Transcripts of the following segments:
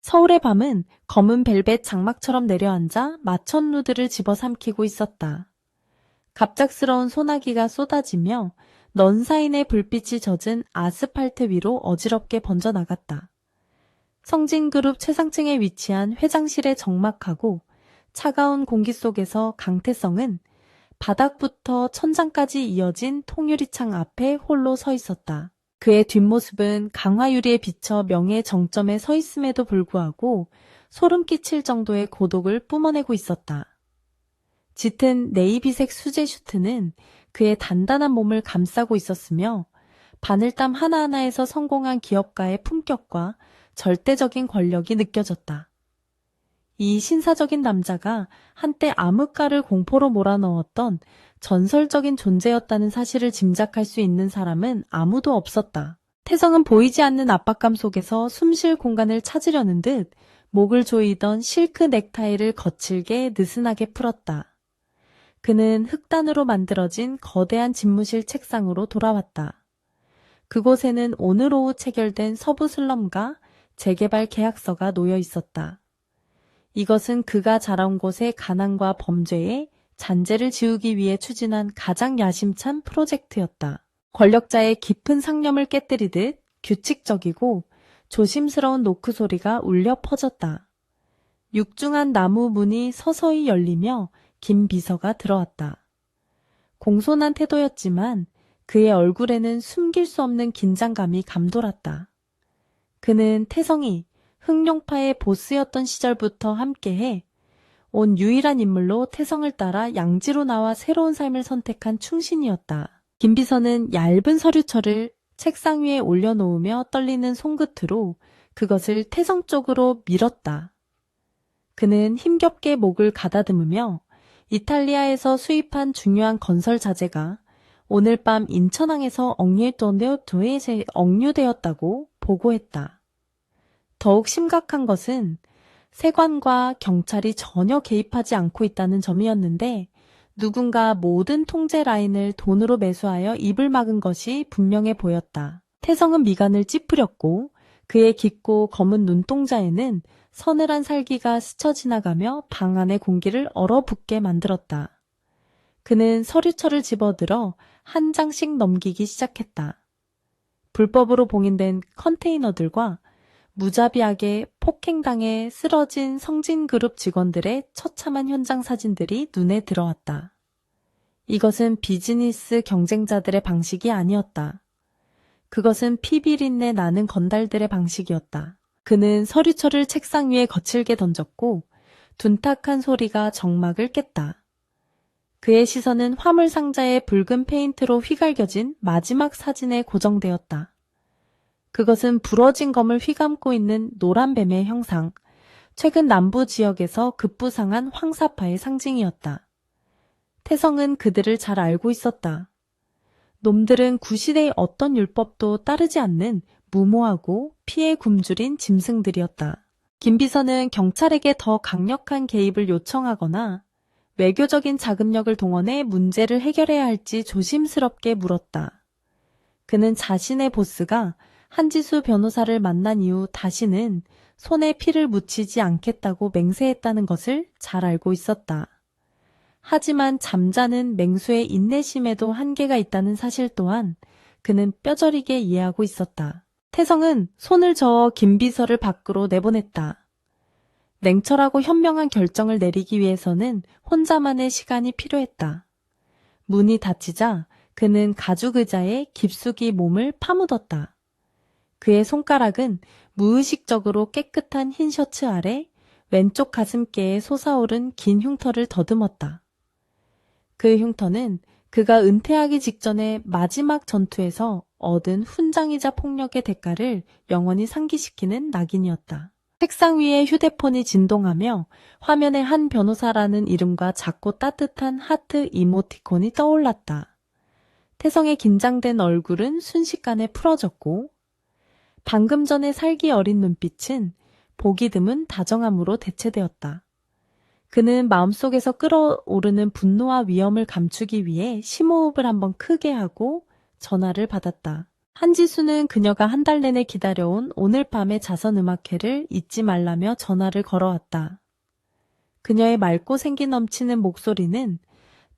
서울의 밤은 검은 벨벳 장막처럼 내려앉아 마천 루드를 집어삼키고 있었다. 갑작스러운 소나기가 쏟아지며 넌사인의 불빛이 젖은 아스팔트 위로 어지럽게 번져나갔다. 성진그룹 최상층에 위치한 회장실에 적막하고 차가운 공기 속에서 강태성은 바닥부터 천장까지 이어진 통유리창 앞에 홀로 서 있었다. 그의 뒷모습은 강화유리에 비쳐 명예 정점에 서 있음에도 불구하고 소름 끼칠 정도의 고독을 뿜어내고 있었다. 짙은 네이비색 수제 슈트는 그의 단단한 몸을 감싸고 있었으며 바늘땀 하나하나에서 성공한 기업가의 품격과 절대적인 권력이 느껴졌다. 이 신사적인 남자가 한때 암흑가를 공포로 몰아넣었던 전설적인 존재였다는 사실을 짐작할 수 있는 사람은 아무도 없었다. 태성은 보이지 않는 압박감 속에서 숨쉴 공간을 찾으려는 듯 목을 조이던 실크 넥타이를 거칠게 느슨하게 풀었다. 그는 흑단으로 만들어진 거대한 집무실 책상으로 돌아왔다. 그곳에는 오늘 오후 체결된 서부 슬럼과 재개발 계약서가 놓여 있었다. 이것은 그가 자라온 곳의 가난과 범죄에 잔재를 지우기 위해 추진한 가장 야심찬 프로젝트였다. 권력자의 깊은 상념을 깨뜨리듯 규칙적이고 조심스러운 노크 소리가 울려 퍼졌다. 육중한 나무 문이 서서히 열리며 김 비서가 들어왔다. 공손한 태도였지만 그의 얼굴에는 숨길 수 없는 긴장감이 감돌았다. 그는 태성이 흑룡파의 보스였던 시절부터 함께해 온 유일한 인물로 태성을 따라 양지로 나와 새로운 삶을 선택한 충신이었다. 김 비서는 얇은 서류철을 책상 위에 올려놓으며 떨리는 손끝으로 그것을 태성 쪽으로 밀었다. 그는 힘겹게 목을 가다듬으며 이탈리아에서 수입한 중요한 건설 자재가 오늘 밤 인천항에서 억류되었다고 보고했다. 더욱 심각한 것은 세관과 경찰이 전혀 개입하지 않고 있다는 점이었는데 누군가 모든 통제 라인을 돈으로 매수하여 입을 막은 것이 분명해 보였다. 태성은 미간을 찌푸렸고 그의 깊고 검은 눈동자에는 서늘한 살기가 스쳐 지나가며 방 안의 공기를 얼어붙게 만들었다. 그는 서류철을 집어들어 한 장씩 넘기기 시작했다. 불법으로 봉인된 컨테이너들과 무자비하게 폭행당해 쓰러진 성진그룹 직원들의 처참한 현장 사진들이 눈에 들어왔다. 이것은 비즈니스 경쟁자들의 방식이 아니었다. 그것은 피비린내 나는 건달들의 방식이었다. 그는 서류철을 책상 위에 거칠게 던졌고 둔탁한 소리가 정막을 깼다. 그의 시선은 화물 상자에 붉은 페인트로 휘갈겨진 마지막 사진에 고정되었다. 그것은 부러진 검을 휘감고 있는 노란 뱀의 형상, 최근 남부 지역에서 급부상한 황사파의 상징이었다. 태성은 그들을 잘 알고 있었다. 놈들은 구시대의 어떤 율법도 따르지 않는 무모하고 피에 굶주린 짐승들이었다. 김 비서는 경찰에게 더 강력한 개입을 요청하거나 외교적인 자금력을 동원해 문제를 해결해야 할지 조심스럽게 물었다. 그는 자신의 보스가 한지수 변호사를 만난 이후 다시는 손에 피를 묻히지 않겠다고 맹세했다는 것을 잘 알고 있었다. 하지만 잠자는 맹수의 인내심에도 한계가 있다는 사실 또한 그는 뼈저리게 이해하고 있었다. 태성은 손을 저어 김 비서를 밖으로 내보냈다. 냉철하고 현명한 결정을 내리기 위해서는 혼자만의 시간이 필요했다. 문이 닫히자 그는 가죽 의자에 깊숙이 몸을 파묻었다. 그의 손가락은 무의식적으로 깨끗한 흰 셔츠 아래 왼쪽 가슴께에 솟아오른 긴 흉터를 더듬었다. 그 흉터는 그가 은퇴하기 직전의 마지막 전투에서 얻은 훈장이자 폭력의 대가를 영원히 상기시키는 낙인이었다. 책상 위에 휴대폰이 진동하며 화면에 한 변호사라는 이름과 작고 따뜻한 하트 이모티콘이 떠올랐다. 태성의 긴장된 얼굴은 순식간에 풀어졌고 방금 전의 살기 어린 눈빛은 보기 드문 다정함으로 대체되었다. 그는 마음속에서 끓어오르는 분노와 위험을 감추기 위해 심호흡을 한번 크게 하고 전화를 받았다. 한지수는 그녀가 한 달 내내 기다려온 오늘 밤의 자선음악회를 잊지 말라며 전화를 걸어왔다. 그녀의 맑고 생기 넘치는 목소리는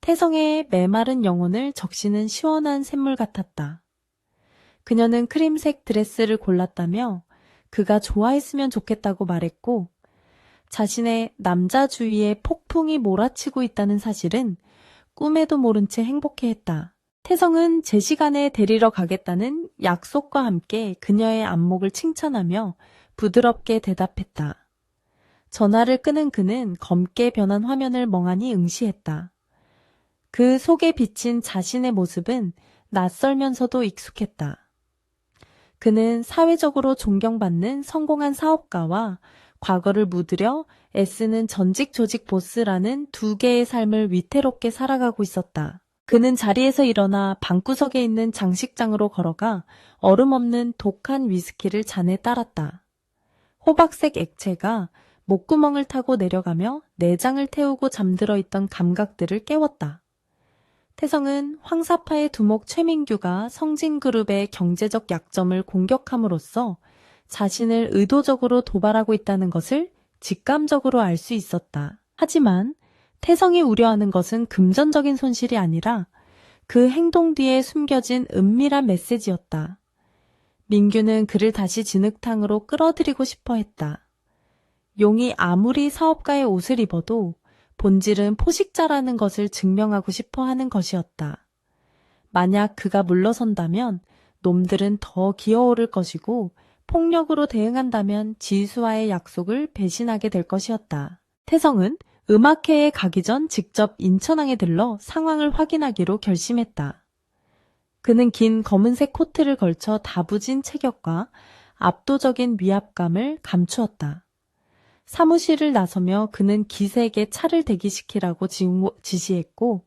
태성의 메마른 영혼을 적시는 시원한 샘물 같았다. 그녀는 크림색 드레스를 골랐다며 그가 좋아했으면 좋겠다고 말했고 자신의 남자 주위에 폭풍이 몰아치고 있다는 사실은 꿈에도 모른 채 행복해했다. 태성은 제 시간에 데리러 가겠다는 약속과 함께 그녀의 안목을 칭찬하며 부드럽게 대답했다. 전화를 끄는 그는 검게 변한 화면을 멍하니 응시했다. 그 속에 비친 자신의 모습은 낯설면서도 익숙했다. 그는 사회적으로 존경받는 성공한 사업가와 과거를 묻으려 애쓰는 전직 조직 보스라는 두 개의 삶을 위태롭게 살아가고 있었다. 그는 자리에서 일어나 방구석에 있는 장식장으로 걸어가 얼음 없는 독한 위스키를 잔에 따랐다. 호박색 액체가 목구멍을 타고 내려가며 내장을 태우고 잠들어 있던 감각들을 깨웠다. 태성은 황사파의 두목 최민규가 성진그룹의 경제적 약점을 공격함으로써 자신을 의도적으로 도발하고 있다는 것을 직감적으로 알 수 있었다. 하지만 태성이 우려하는 것은 금전적인 손실이 아니라 그 행동 뒤에 숨겨진 은밀한 메시지였다. 민규는 그를 다시 진흙탕으로 끌어들이고 싶어 했다. 용이 아무리 사업가의 옷을 입어도 본질은 포식자라는 것을 증명하고 싶어 하는 것이었다. 만약 그가 물러선다면 놈들은 더 기어오를 것이고 폭력으로 대응한다면 지수와의 약속을 배신하게 될 것이었다. 태성은 음악회에 가기 전 직접 인천항에 들러 상황을 확인하기로 결심했다. 그는 긴 검은색 코트를 걸쳐 다부진 체격과 압도적인 위압감을 감추었다. 사무실을 나서며 그는 기세에게 차를 대기시키라고 지시했고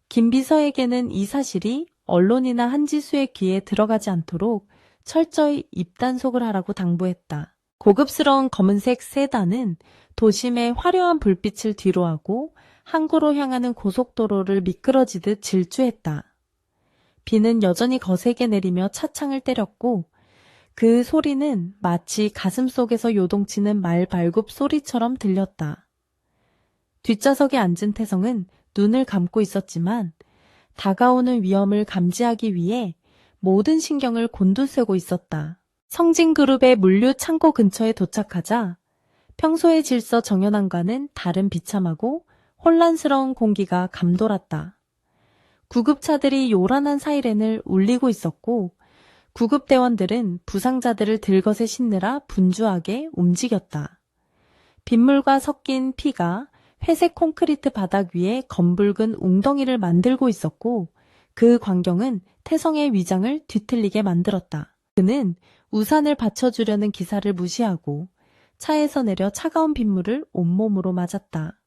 김 비서에게는 이 사실이 언론이나 한지수의 귀에 들어가지 않도록 철저히 입단속을 하라고 당부했다. 고급스러운 검은색 세단은 도심의 화려한 불빛을 뒤로하고 항구로 향하는 고속도로를 미끄러지듯 질주했다. 비는 여전히 거세게 내리며 차창을 때렸고 그 소리는 마치 가슴 속에서 요동치는 말 발굽 소리처럼 들렸다. 뒷좌석에 앉은 태성은 눈을 감고 있었지만 다가오는 위험을 감지하기 위해 모든 신경을 곤두세우고 있었다. 성진그룹의 물류 창고 근처에 도착하자 평소의 질서 정연함과는 다른 비참하고 혼란스러운 공기가 감돌았다. 구급차들이 요란한 사이렌을 울리고 있었고 구급대원들은 부상자들을 들것에 싣느라 분주하게 움직였다. 빗물과 섞인 피가 회색 콘크리트 바닥 위에 검붉은 웅덩이를 만들고 있었고 그 광경은 태성의 위장을 뒤틀리게 만들었다. 그는 우산을 받쳐주려는 기사를 무시하고 차에서 내려 차가운 빗물을 온몸으로 맞았다.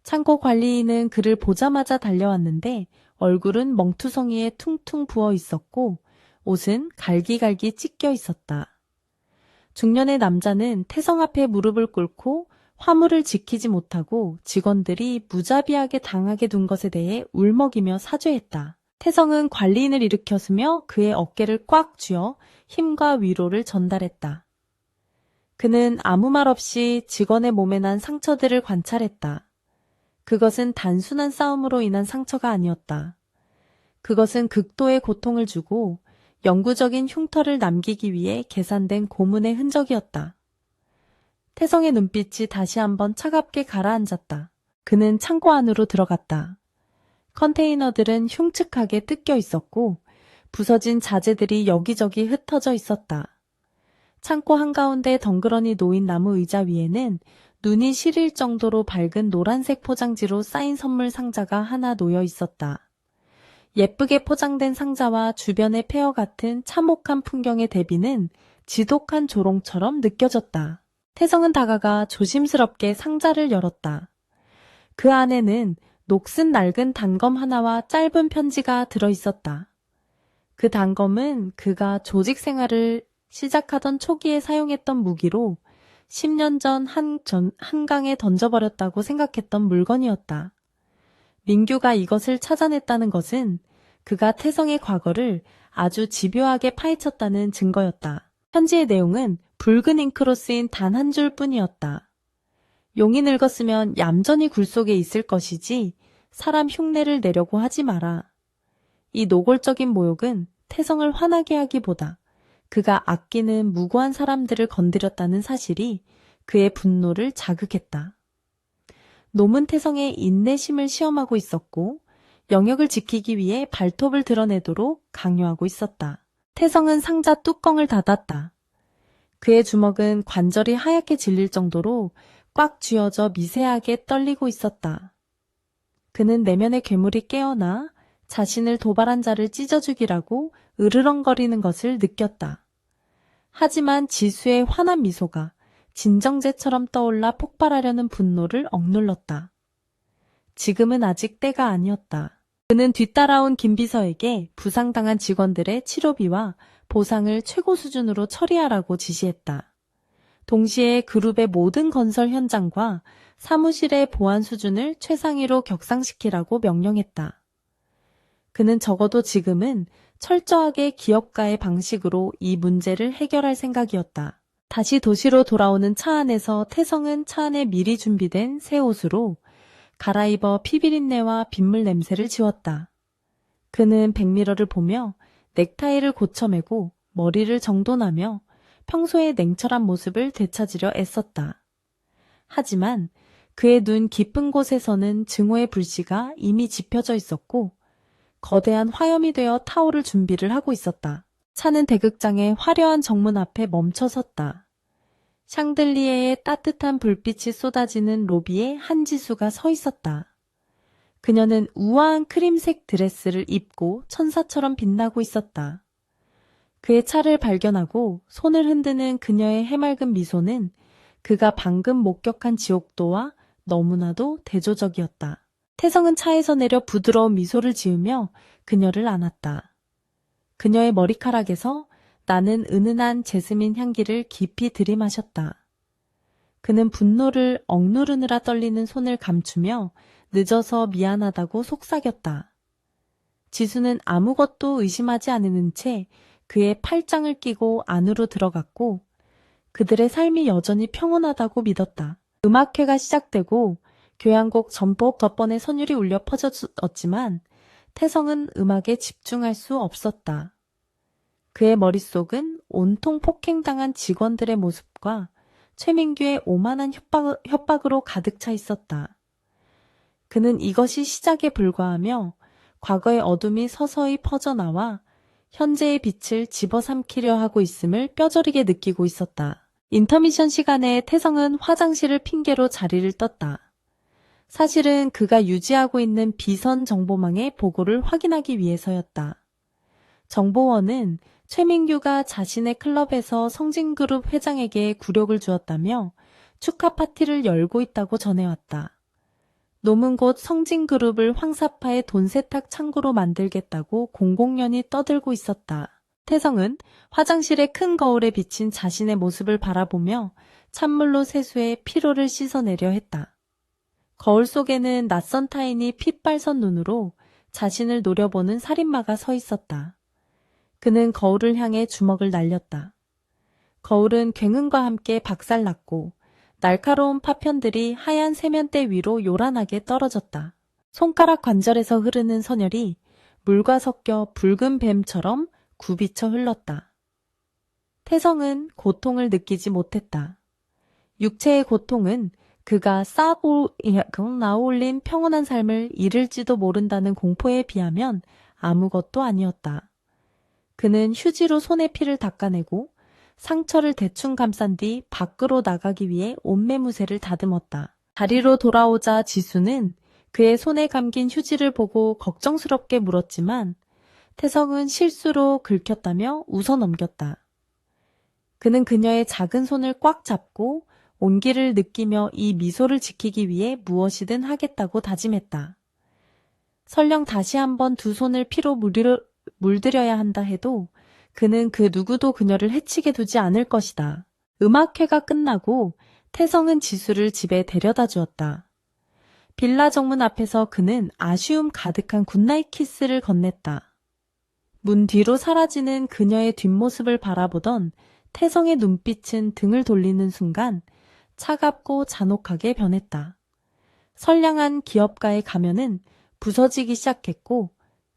창고 관리인은 그를 보자마자 달려왔는데 얼굴은 멍투성이에 퉁퉁 부어 있었고 옷은 갈기갈기 찢겨 있었다. 중년의 남자는 태성 앞에 무릎을 꿇고 화물을 지키지 못하고 직원들이 무자비하게 당하게 둔 것에 대해 울먹이며 사죄했다. 태성은 관리인을 일으켰으며 그의 어깨를 꽉 쥐어 힘과 위로를 전달했다. 그는 아무 말 없이 직원의 몸에 난 상처들을 관찰했다. 그것은 단순한 싸움으로 인한 상처가 아니었다. 그것은 극도의 고통을 주고 영구적인 흉터를 남기기 위해 계산된 고문의 흔적이었다. 태성의 눈빛이 다시 한번 차갑게 가라앉았다. 그는 창고 안으로 들어갔다. 컨테이너들은 흉측하게 뜯겨 있었고 부서진 자재들이 여기저기 흩어져 있었다. 창고 한가운데 덩그러니 놓인 나무 의자 위에는 눈이 시릴 정도로 밝은 노란색 포장지로 쌓인 선물 상자가 하나 놓여 있었다. 예쁘게 포장된 상자와 주변의 폐허 같은 참혹한 풍경의 대비는 지독한 조롱처럼 느껴졌다. 태성은 다가가 조심스럽게 상자를 열었다. 그 안에는 녹슨 낡은 단검 하나와 짧은 편지가 들어있었다. 그 단검은 그가 조직 생활을 시작하던 초기에 사용했던 무기로 10년 전 한강에 던져버렸다고 생각했던 물건이었다. 민규가 이것을 찾아냈다는 것은 그가 태성의 과거를 아주 집요하게 파헤쳤다는 증거였다. 편지의 내용은 붉은 잉크로 쓰인 단 한 줄뿐이었다. 용이 늙었으면 얌전히 굴 속에 있을 것이지 사람 흉내를 내려고 하지 마라. 이 노골적인 모욕은 태성을 화나게 하기보다 그가 아끼는 무고한 사람들을 건드렸다는 사실이 그의 분노를 자극했다. 놈은 태성의 인내심을 시험하고 있었고 영역을 지키기 위해 발톱을 드러내도록 강요하고 있었다. 태성은 상자 뚜껑을 닫았다. 그의 주먹은 관절이 하얗게 질릴 정도로 꽉 쥐어져 미세하게 떨리고 있었다. 그는 내면의 괴물이 깨어나 자신을 도발한 자를 찢어주기라고 으르렁거리는 것을 느꼈다. 하지만 지수의 환한 미소가 진정제처럼 떠올라 폭발하려는 분노를 억눌렀다. 지금은 아직 때가 아니었다. 그는 뒤따라온 김비서에게 부상당한 직원들의 치료비와 보상을 최고 수준으로 처리하라고 지시했다. 동시에 그룹의 모든 건설 현장과 사무실의 보안 수준을 최상위로 격상시키라고 명령했다. 그는 적어도 지금은 철저하게 기업가의 방식으로 이 문제를 해결할 생각이었다. 다시 도시로 돌아오는 차 안에서 태성은 차 안에 미리 준비된 새 옷으로 갈아입어 피비린내와 빗물 냄새를 지웠다. 그는 백미러를 보며 넥타이를 고쳐매고 머리를 정돈하며 평소의 냉철한 모습을 되찾으려 애썼다. 하지만 그의 눈 깊은 곳에서는 증오의 불씨가 이미 지펴져 있었고 거대한 화염이 되어 타오를 준비를 하고 있었다. 차는 대극장의 화려한 정문 앞에 멈춰 섰다. 샹들리에의 따뜻한 불빛이 쏟아지는 로비에 한지수가 서 있었다. 그녀는 우아한 크림색 드레스를 입고 천사처럼 빛나고 있었다. 그의 차를 발견하고 손을 흔드는 그녀의 해맑은 미소는 그가 방금 목격한 지옥도와 너무나도 대조적이었다. 태성은 차에서 내려 부드러운 미소를 지으며 그녀를 안았다. 그녀의 머리카락에서 나는 은은한 제스민 향기를 깊이 들이마셨다. 그는 분노를 억누르느라 떨리는 손을 감추며 늦어서 미안하다고 속삭였다. 지수는 아무것도 의심하지 않은 채 그의 팔짱을 끼고 안으로 들어갔고 그들의 삶이 여전히 평온하다고 믿었다. 음악회가 시작되고 교향곡 전법 몇 번의 선율이 울려 퍼졌지만 태성은 음악에 집중할 수 없었다. 그의 머릿속은 온통 폭행당한 직원들의 모습과 최민규의 오만한 협박으로 가득 차 있었다. 그는 이것이 시작에 불과하며 과거의 어둠이 서서히 퍼져나와 현재의 빛을 집어삼키려 하고 있음을 뼈저리게 느끼고 있었다. 인터미션 시간에 태성은 화장실을 핑계로 자리를 떴다. 사실은 그가 유지하고 있는 비선 정보망의 보고를 확인하기 위해서였다. 정보원은 최민규가 자신의 클럽에서 성진그룹 회장에게 굴욕을 주었다며 축하 파티를 열고 있다고 전해왔다. 놈은 곧 성진그룹을 황사파의 돈 세탁 창구로 만들겠다고 공공연히 떠들고 있었다. 태성은 화장실의 큰 거울에 비친 자신의 모습을 바라보며 찬물로 세수해 피로를 씻어내려 했다. 거울 속에는 낯선 타인이 핏발선 눈으로 자신을 노려보는 살인마가 서 있었다. 그는 거울을 향해 주먹을 날렸다. 거울은 굉음과 함께 박살났고 날카로운 파편들이 하얀 세면대 위로 요란하게 떨어졌다. 손가락 관절에서 흐르는 선혈이 물과 섞여 붉은 뱀처럼 굽이쳐 흘렀다. 태성은 고통을 느끼지 못했다. 육체의 고통은 그가 쌓고 나올린 평온한 삶을 잃을지도 모른다는 공포에 비하면 아무것도 아니었다. 그는 휴지로 손의 피를 닦아내고 상처를 대충 감싼 뒤 밖으로 나가기 위해 옷매무새를 다듬었다. 자리로 돌아오자 지수는 그의 손에 감긴 휴지를 보고 걱정스럽게 물었지만 태성은 실수로 긁혔다며 웃어넘겼다. 그는 그녀의 작은 손을 꽉 잡고 온기를 느끼며 이 미소를 지키기 위해 무엇이든 하겠다고 다짐했다. 설령 다시 한번 두 손을 피로 물들여야 한다 해도 그는 그 누구도 그녀를 해치게 두지 않을 것이다. 음악회가 끝나고 태성은 지수를 집에 데려다 주었다. 빌라 정문 앞에서 그는 아쉬움 가득한 굿나잇 키스를 건넸다. 문 뒤로 사라지는 그녀의 뒷모습을 바라보던 태성의 눈빛은 등을 돌리는 순간 차갑고 잔혹하게 변했다. 선량한 기업가의 가면은 부서지기 시작했고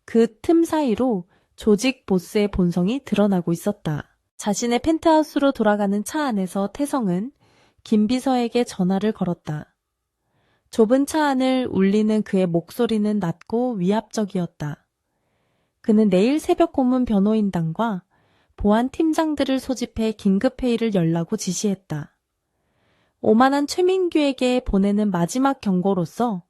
그 틈 사이로 조직 보스의 본성이 드러나고 있었다. 자신의 펜트하우스로 돌아가는 차 안에서 태성은 김 비서에게 전화를 걸었다. 좁은 차 안을 울리는 그의 목소리는 낮고 위압적이었다. 그는 내일 새벽 고문 변호인단과 보안 팀장들을 소집해 긴급회의를 열라고 지시했다. 오만한 최민규에게 보내는 마지막 경고로서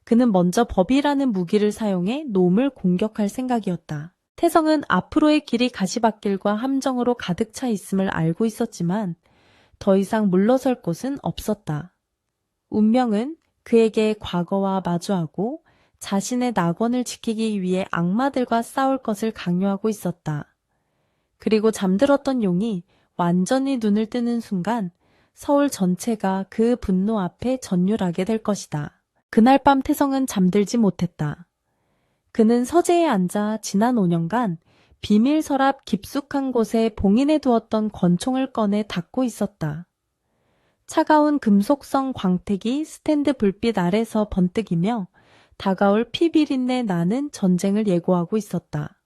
그는 먼저 법이라는 무기를 사용해 놈을 공격할 생각이었다. 태성은 앞으로의 길이 가시밭길과 함정으로 가득 차 있음을 알고 있었지만 더 이상 물러설 곳은 없었다. 운명은 그에게 과거와 마주하고 자신의 낙원을 지키기 위해 악마들과 싸울 것을 강요하고 있었다. 그리고 잠들었던 용이 완전히 눈을 뜨는 순간 서울 전체가 그 분노 앞에 전율하게 될 것이다. 그날 밤 태성은 잠들지 못했다. 그는 서재에 앉아 지난 5년간 비밀 서랍 깊숙한 곳에 봉인해 두었던 권총을 꺼내 닫고 있었다. 차가운 금속성 광택이 스탠드 불빛 아래서 번뜩이며 다가올 피비린내 나는 전쟁을 예고하고 있었다.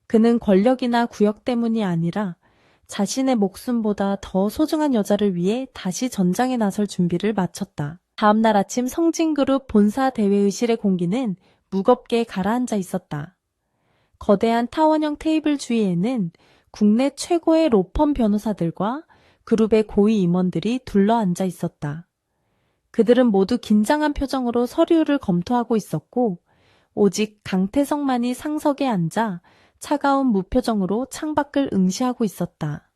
그는 권력이나 구역 때문이 아니라 자신의 목숨보다 더 소중한 여자를 위해 다시 전장에 나설 준비를 마쳤다. 다음 날 아침 성진그룹 본사 대회의실의 공기는 무겁게 가라앉아 있었다. 거대한 타원형 테이블 주위에는 국내 최고의 로펌 변호사들과 그룹의 고위 임원들이 둘러앉아 있었다. 그들은 모두 긴장한 표정으로 서류를 검토하고 있었고 오직 강태성만이 상석에 앉아 차가운 무표정으로 창밖을 응시하고 있었다.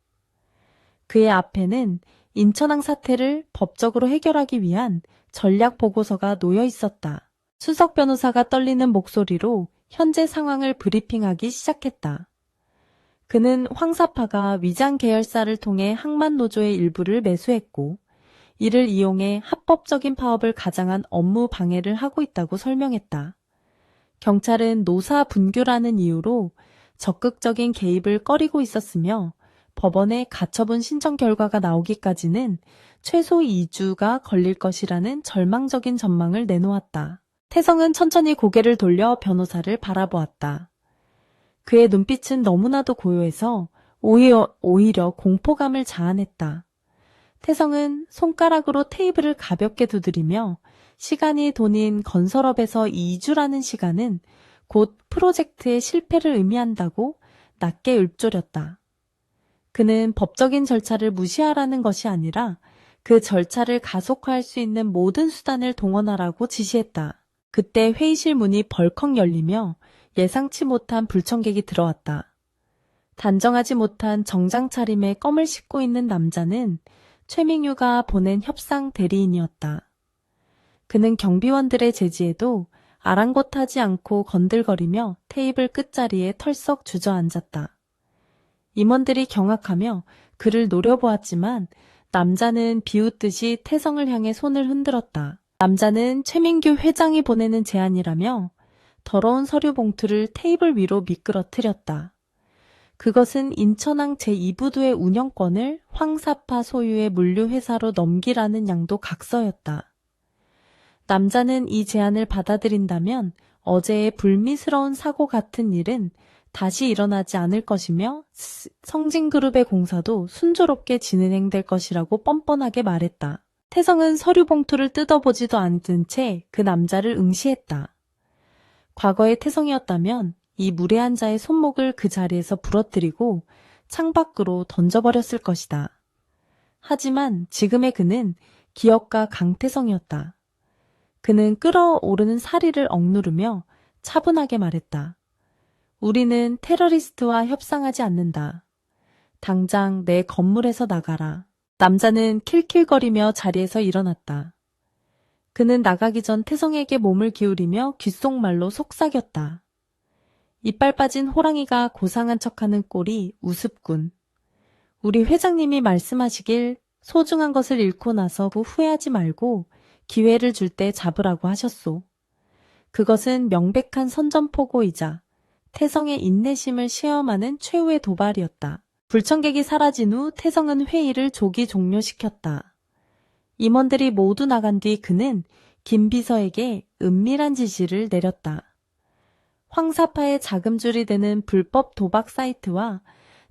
그의 앞에는 인천항 사태를 법적으로 해결하기 위한 전략 보고서가 놓여 있었다. 수석 변호사가 떨리는 목소리로 현재 상황을 브리핑하기 시작했다. 그는 황사파가 위장 계열사를 통해 항만노조의 일부를 매수했고 이를 이용해 합법적인 파업을 가장한 업무 방해를 하고 있다고 설명했다. 경찰은 노사 분규라는 이유로 적극적인 개입을 꺼리고 있었으며 법원에 가처분 신청 결과가 나오기까지는 최소 2주가 걸릴 것이라는 절망적인 전망을 내놓았다. 태성은 천천히 고개를 돌려 변호사를 바라보았다. 그의 눈빛은 너무나도 고요해서 오히려 공포감을 자아냈다. 태성은 손가락으로 테이블을 가볍게 두드리며 시간이 돈인 건설업에서 2주라는 시간은 곧 프로젝트의 실패를 의미한다고 낮게 읊조렸다. 그는 법적인 절차를 무시하라는 것이 아니라 그 절차를 가속화할 수 있는 모든 수단을 동원하라고 지시했다. 그때 회의실 문이 벌컥 열리며 예상치 못한 불청객이 들어왔다. 단정하지 못한 정장 차림에 껌을 씻고 있는 남자는 최민규가 보낸 협상 대리인이었다. 그는 경비원들의 제지에도 아랑곳하지 않고 건들거리며 테이블 끝자리에 털썩 주저앉았다. 임원들이 경악하며 그를 노려보았지만 남자는 비웃듯이 태성을 향해 손을 흔들었다. 남자는 최민규 회장이 보내는 제안이라며 더러운 서류 봉투를 테이블 위로 미끄러뜨렸다. 그것은 인천항 제2부두의 운영권을 황사파 소유의 물류회사로 넘기라는 양도 각서였다. 남자는 이 제안을 받아들인다면 어제의 불미스러운 사고 같은 일은 다시 일어나지 않을 것이며 성진그룹의 공사도 순조롭게 진행될 것이라고 뻔뻔하게 말했다. 태성은 서류 봉투를 뜯어보지도 않은 채 그 남자를 응시했다. 과거의 태성이었다면 이 무례한 자의 손목을 그 자리에서 부러뜨리고 창밖으로 던져버렸을 것이다. 하지만 지금의 그는 기업가 강태성이었다. 그는 끓어오르는 사리를 억누르며 차분하게 말했다. 우리는 테러리스트와 협상하지 않는다. 당장 내 건물에서 나가라. 남자는 킬킬거리며 자리에서 일어났다. 그는 나가기 전 태성에게 몸을 기울이며 귓속말로 속삭였다. 이빨 빠진 호랑이가 고상한 척하는 꼴이 우습군. 우리 회장님이 말씀하시길 소중한 것을 잃고 나서 후회하지 말고 기회를 줄 때 잡으라고 하셨소. 그것은 명백한 선전포고이자 태성의 인내심을 시험하는 최후의 도발이었다. 불청객이 사라진 후 태성은 회의를 조기 종료시켰다. 임원들이 모두 나간 뒤 그는 김 비서에게 은밀한 지시를 내렸다. 황사파의 자금줄이 되는 불법 도박 사이트와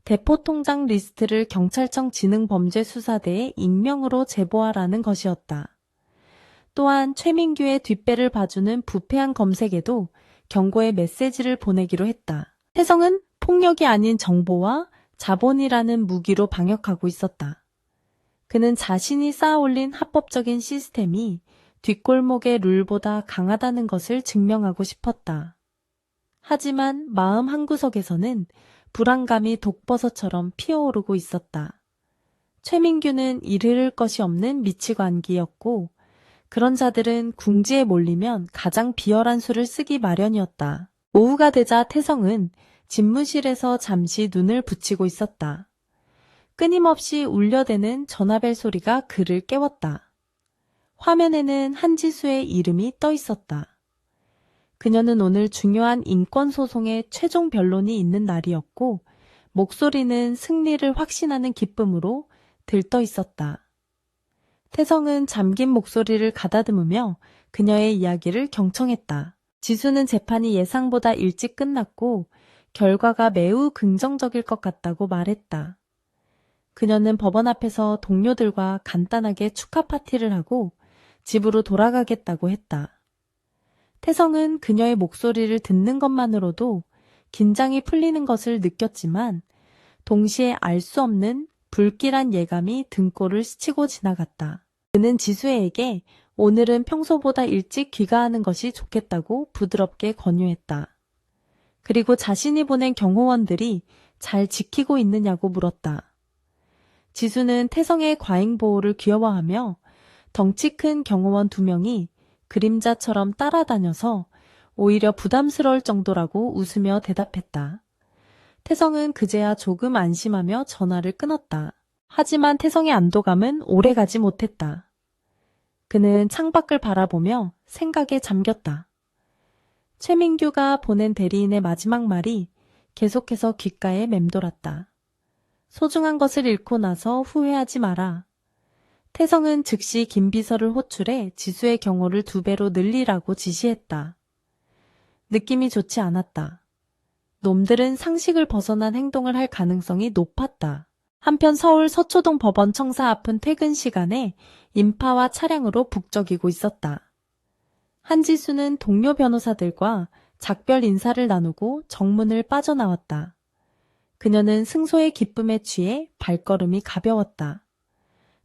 대포통장 리스트를 경찰청 지능범죄수사대에 익명으로 제보하라는 것이었다. 또한 최민규의 뒷배를 봐주는 부패한 검색에도 경고의 메시지를 보내기로 했다. 태성은 폭력이 아닌 정보와 자본이라는 무기로 방역하고 있었다. 그는 자신이 쌓아올린 합법적인 시스템이 뒷골목의 룰보다 강하다는 것을 증명하고 싶었다. 하지만 마음 한구석에서는 불안감이 독버섯처럼 피어오르고 있었다. 최민규는 이를 것이 없는 미치관기였고 그런 자들은 궁지에 몰리면 가장 비열한 수를 쓰기 마련이었다. 오후가 되자 태성은 집무실에서 잠시 눈을 붙이고 있었다. 끊임없이 울려대는 전화벨 소리가 그를 깨웠다. 화면에는 한지수의 이름이 떠 있었다. 그녀는 오늘 중요한 인권소송의 최종 변론이 있는 날이었고 목소리는 승리를 확신하는 기쁨으로 들떠 있었다. 태성은 잠긴 목소리를 가다듬으며 그녀의 이야기를 경청했다. 지수는 재판이 예상보다 일찍 끝났고 결과가 매우 긍정적일 것 같다고 말했다. 그녀는 법원 앞에서 동료들과 간단하게 축하 파티를 하고 집으로 돌아가겠다고 했다. 태성은 그녀의 목소리를 듣는 것만으로도 긴장이 풀리는 것을 느꼈지만 동시에 알 수 없는 불길한 예감이 등골을 스치고 지나갔다. 그는 지수에게 오늘은 평소보다 일찍 귀가하는 것이 좋겠다고 부드럽게 권유했다. 그리고 자신이 보낸 경호원들이 잘 지키고 있느냐고 물었다. 지수는 태성의 과잉보호를 귀여워하며 덩치 큰 경호원 2명이 그림자처럼 따라다녀서 오히려 부담스러울 정도라고 웃으며 대답했다. 태성은 그제야 조금 안심하며 전화를 끊었다. 하지만 태성의 안도감은 오래가지 못했다. 그는 창밖을 바라보며 생각에 잠겼다. 최민규가 보낸 대리인의 마지막 말이 계속해서 귓가에 맴돌았다. 소중한 것을 잃고 나서 후회하지 마라. 태성은 즉시 김 비서를 호출해 지수의 경호를 2배로 늘리라고 지시했다. 느낌이 좋지 않았다. 놈들은 상식을 벗어난 행동을 할 가능성이 높았다. 한편 서울 서초동 법원 청사 앞은 퇴근 시간에 인파와 차량으로 북적이고 있었다. 한지수는 동료 변호사들과 작별 인사를 나누고 정문을 빠져나왔다. 그녀는 승소의 기쁨에 취해 발걸음이 가벼웠다.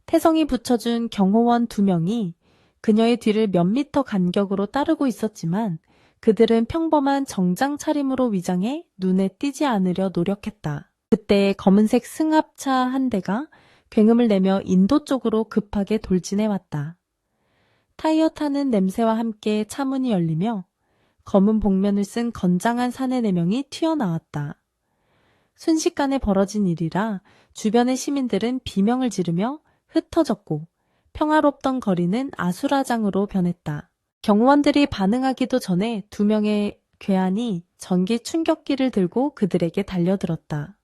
태성이 붙여준 경호원 2명이 그녀의 뒤를 몇 미터 간격으로 따르고 있었지만 그들은 평범한 정장 차림으로 위장해 눈에 띄지 않으려 노력했다. 그때 검은색 승합차 한 대가 굉음을 내며 인도 쪽으로 급하게 돌진해왔다. 타이어 타는 냄새와 함께 차문이 열리며 검은 복면을 쓴 건장한 사내 4명이 튀어나왔다. 순식간에 벌어진 일이라 주변의 시민들은 비명을 지르며 흩어졌고 평화롭던 거리는 아수라장으로 변했다. 경호원들이 반응하기도 전에 2명의 괴한이 전기 충격기를 들고 그들에게 달려들었다.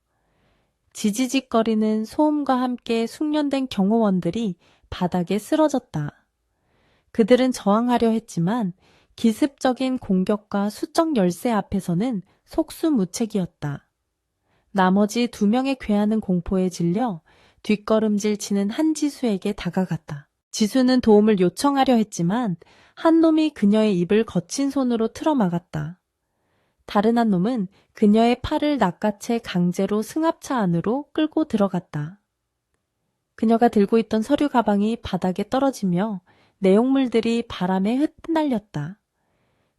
지지직거리는 소음과 함께 숙련된 경호원들이 바닥에 쓰러졌다. 그들은 저항하려 했지만 기습적인 공격과 수적 열세 앞에서는 속수무책이었다. 나머지 2명의 괴한은 공포에 질려 뒷걸음질 치는 한지수에게 다가갔다. 지수는 도움을 요청하려 했지만 한 놈이 그녀의 입을 거친 손으로 틀어막았다. 다른 한 놈은 그녀의 팔을 낚아채 강제로 승합차 안으로 끌고 들어갔다. 그녀가 들고 있던 서류 가방이 바닥에 떨어지며 내용물들이 바람에 흩날렸다.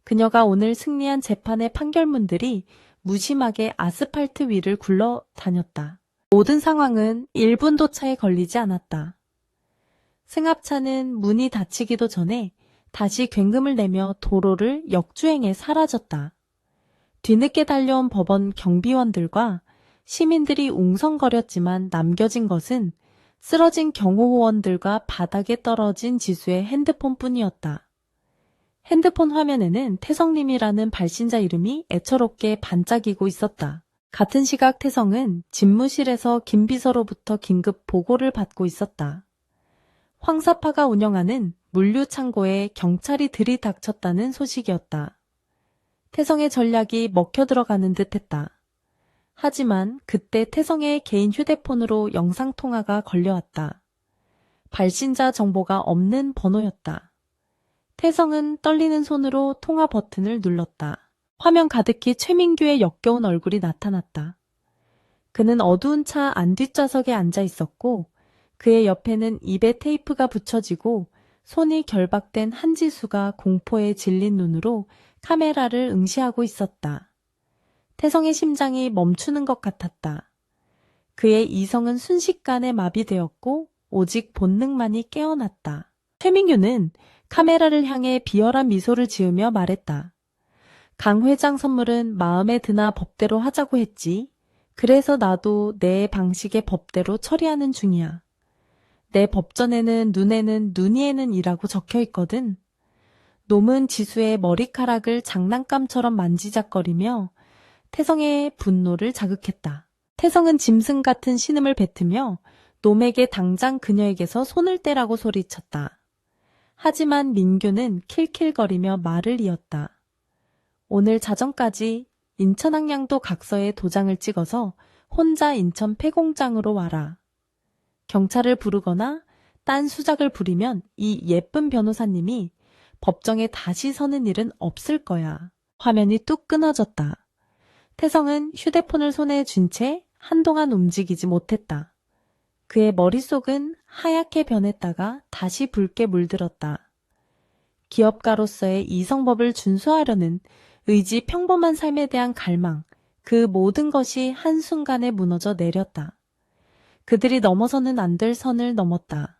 그녀가 오늘 승리한 재판의 판결문들이 무심하게 아스팔트 위를 굴러다녔다. 모든 상황은 1분도 차에 걸리지 않았다. 승합차는 문이 닫히기도 전에 다시 굉음을 내며 도로를 역주행해 사라졌다. 뒤늦게 달려온 법원 경비원들과 시민들이 웅성거렸지만 남겨진 것은 쓰러진 경호원들과 바닥에 떨어진 지수의 핸드폰뿐이었다. 핸드폰 화면에는 태성님이라는 발신자 이름이 애처롭게 반짝이고 있었다. 같은 시각 태성은 집무실에서 김 비서로부터 긴급 보고를 받고 있었다. 황사파가 운영하는 물류창고에 경찰이 들이닥쳤다는 소식이었다. 태성의 전략이 먹혀 들어가는 듯했다. 하지만 그때 태성의 개인 휴대폰으로 영상통화가 걸려왔다. 발신자 정보가 없는 번호였다. 태성은 떨리는 손으로 통화 버튼을 눌렀다. 화면 가득히 최민규의 역겨운 얼굴이 나타났다. 그는 어두운 차 안뒷좌석에 앉아 있었고 그의 옆에는 입에 테이프가 붙여지고 손이 결박된 한지수가 공포에 질린 눈으로 카메라를 응시하고 있었다. 태성의 심장이 멈추는 것 같았다. 그의 이성은 순식간에 마비되었고 오직 본능만이 깨어났다. 최민규는 카메라를 향해 비열한 미소를 지으며 말했다. 강 회장 선물은 마음에 드나 법대로 하자고 했지. 그래서 나도 내 방식의 법대로 처리하는 중이야. 내 법전에는 눈에는 눈이에는 이라고 적혀 있거든. 놈은 지수의 머리카락을 장난감처럼 만지작거리며 태성의 분노를 자극했다. 태성은 짐승 같은 신음을 뱉으며 놈에게 당장 그녀에게서 손을 떼라고 소리쳤다. 하지만 민규는 킬킬거리며 말을 이었다. 오늘 자정까지 인천항량도 각서에 도장을 찍어서 혼자 인천 폐공장으로 와라. 경찰을 부르거나 딴 수작을 부리면 이 예쁜 변호사님이 법정에 다시 서는 일은 없을 거야. 화면이 뚝 끊어졌다. 태성은 휴대폰을 손에 쥔 채 한동안 움직이지 못했다. 그의 머릿속은 하얗게 변했다가 다시 붉게 물들었다. 기업가로서의 이성법을 준수하려는 의지 평범한 삶에 대한 갈망, 그 모든 것이 한순간에 무너져 내렸다. 그들이 넘어서는 안 될 선을 넘었다.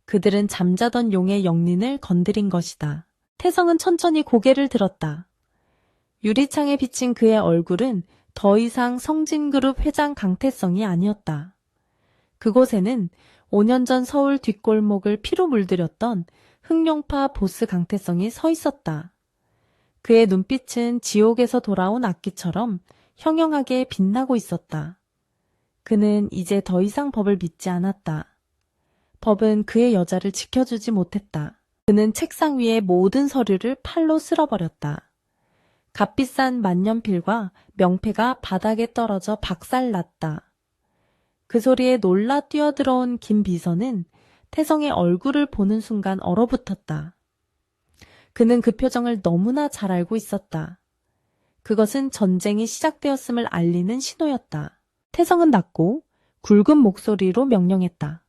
그들은 잠자던 용의 영린을 건드린 것이다. 태성은 천천히 고개를 들었다. 유리창에 비친 그의 얼굴은 더 이상 성진그룹 회장 강태성이 아니었다. 그곳에는 5년 전 서울 뒷골목을 피로 물들였던 흑룡파 보스 강태성이 서 있었다. 그의 눈빛은 지옥에서 돌아온 악기처럼 형형하게 빛나고 있었다. 그는 이제 더 이상 법을 믿지 않았다. 법은 그의 여자를 지켜주지 못했다. 그는 책상 위의 모든 서류를 팔로 쓸어버렸다. 값비싼 만년필과 명패가 바닥에 떨어져 박살났다. 그 소리에 놀라 뛰어들어온 김 비서는 태성의 얼굴을 보는 순간 얼어붙었다. 그는 그 표정을 너무나 잘 알고 있었다. 그것은 전쟁이 시작되었음을 알리는 신호였다. 태성은 낮고 굵은 목소리로 명령했다.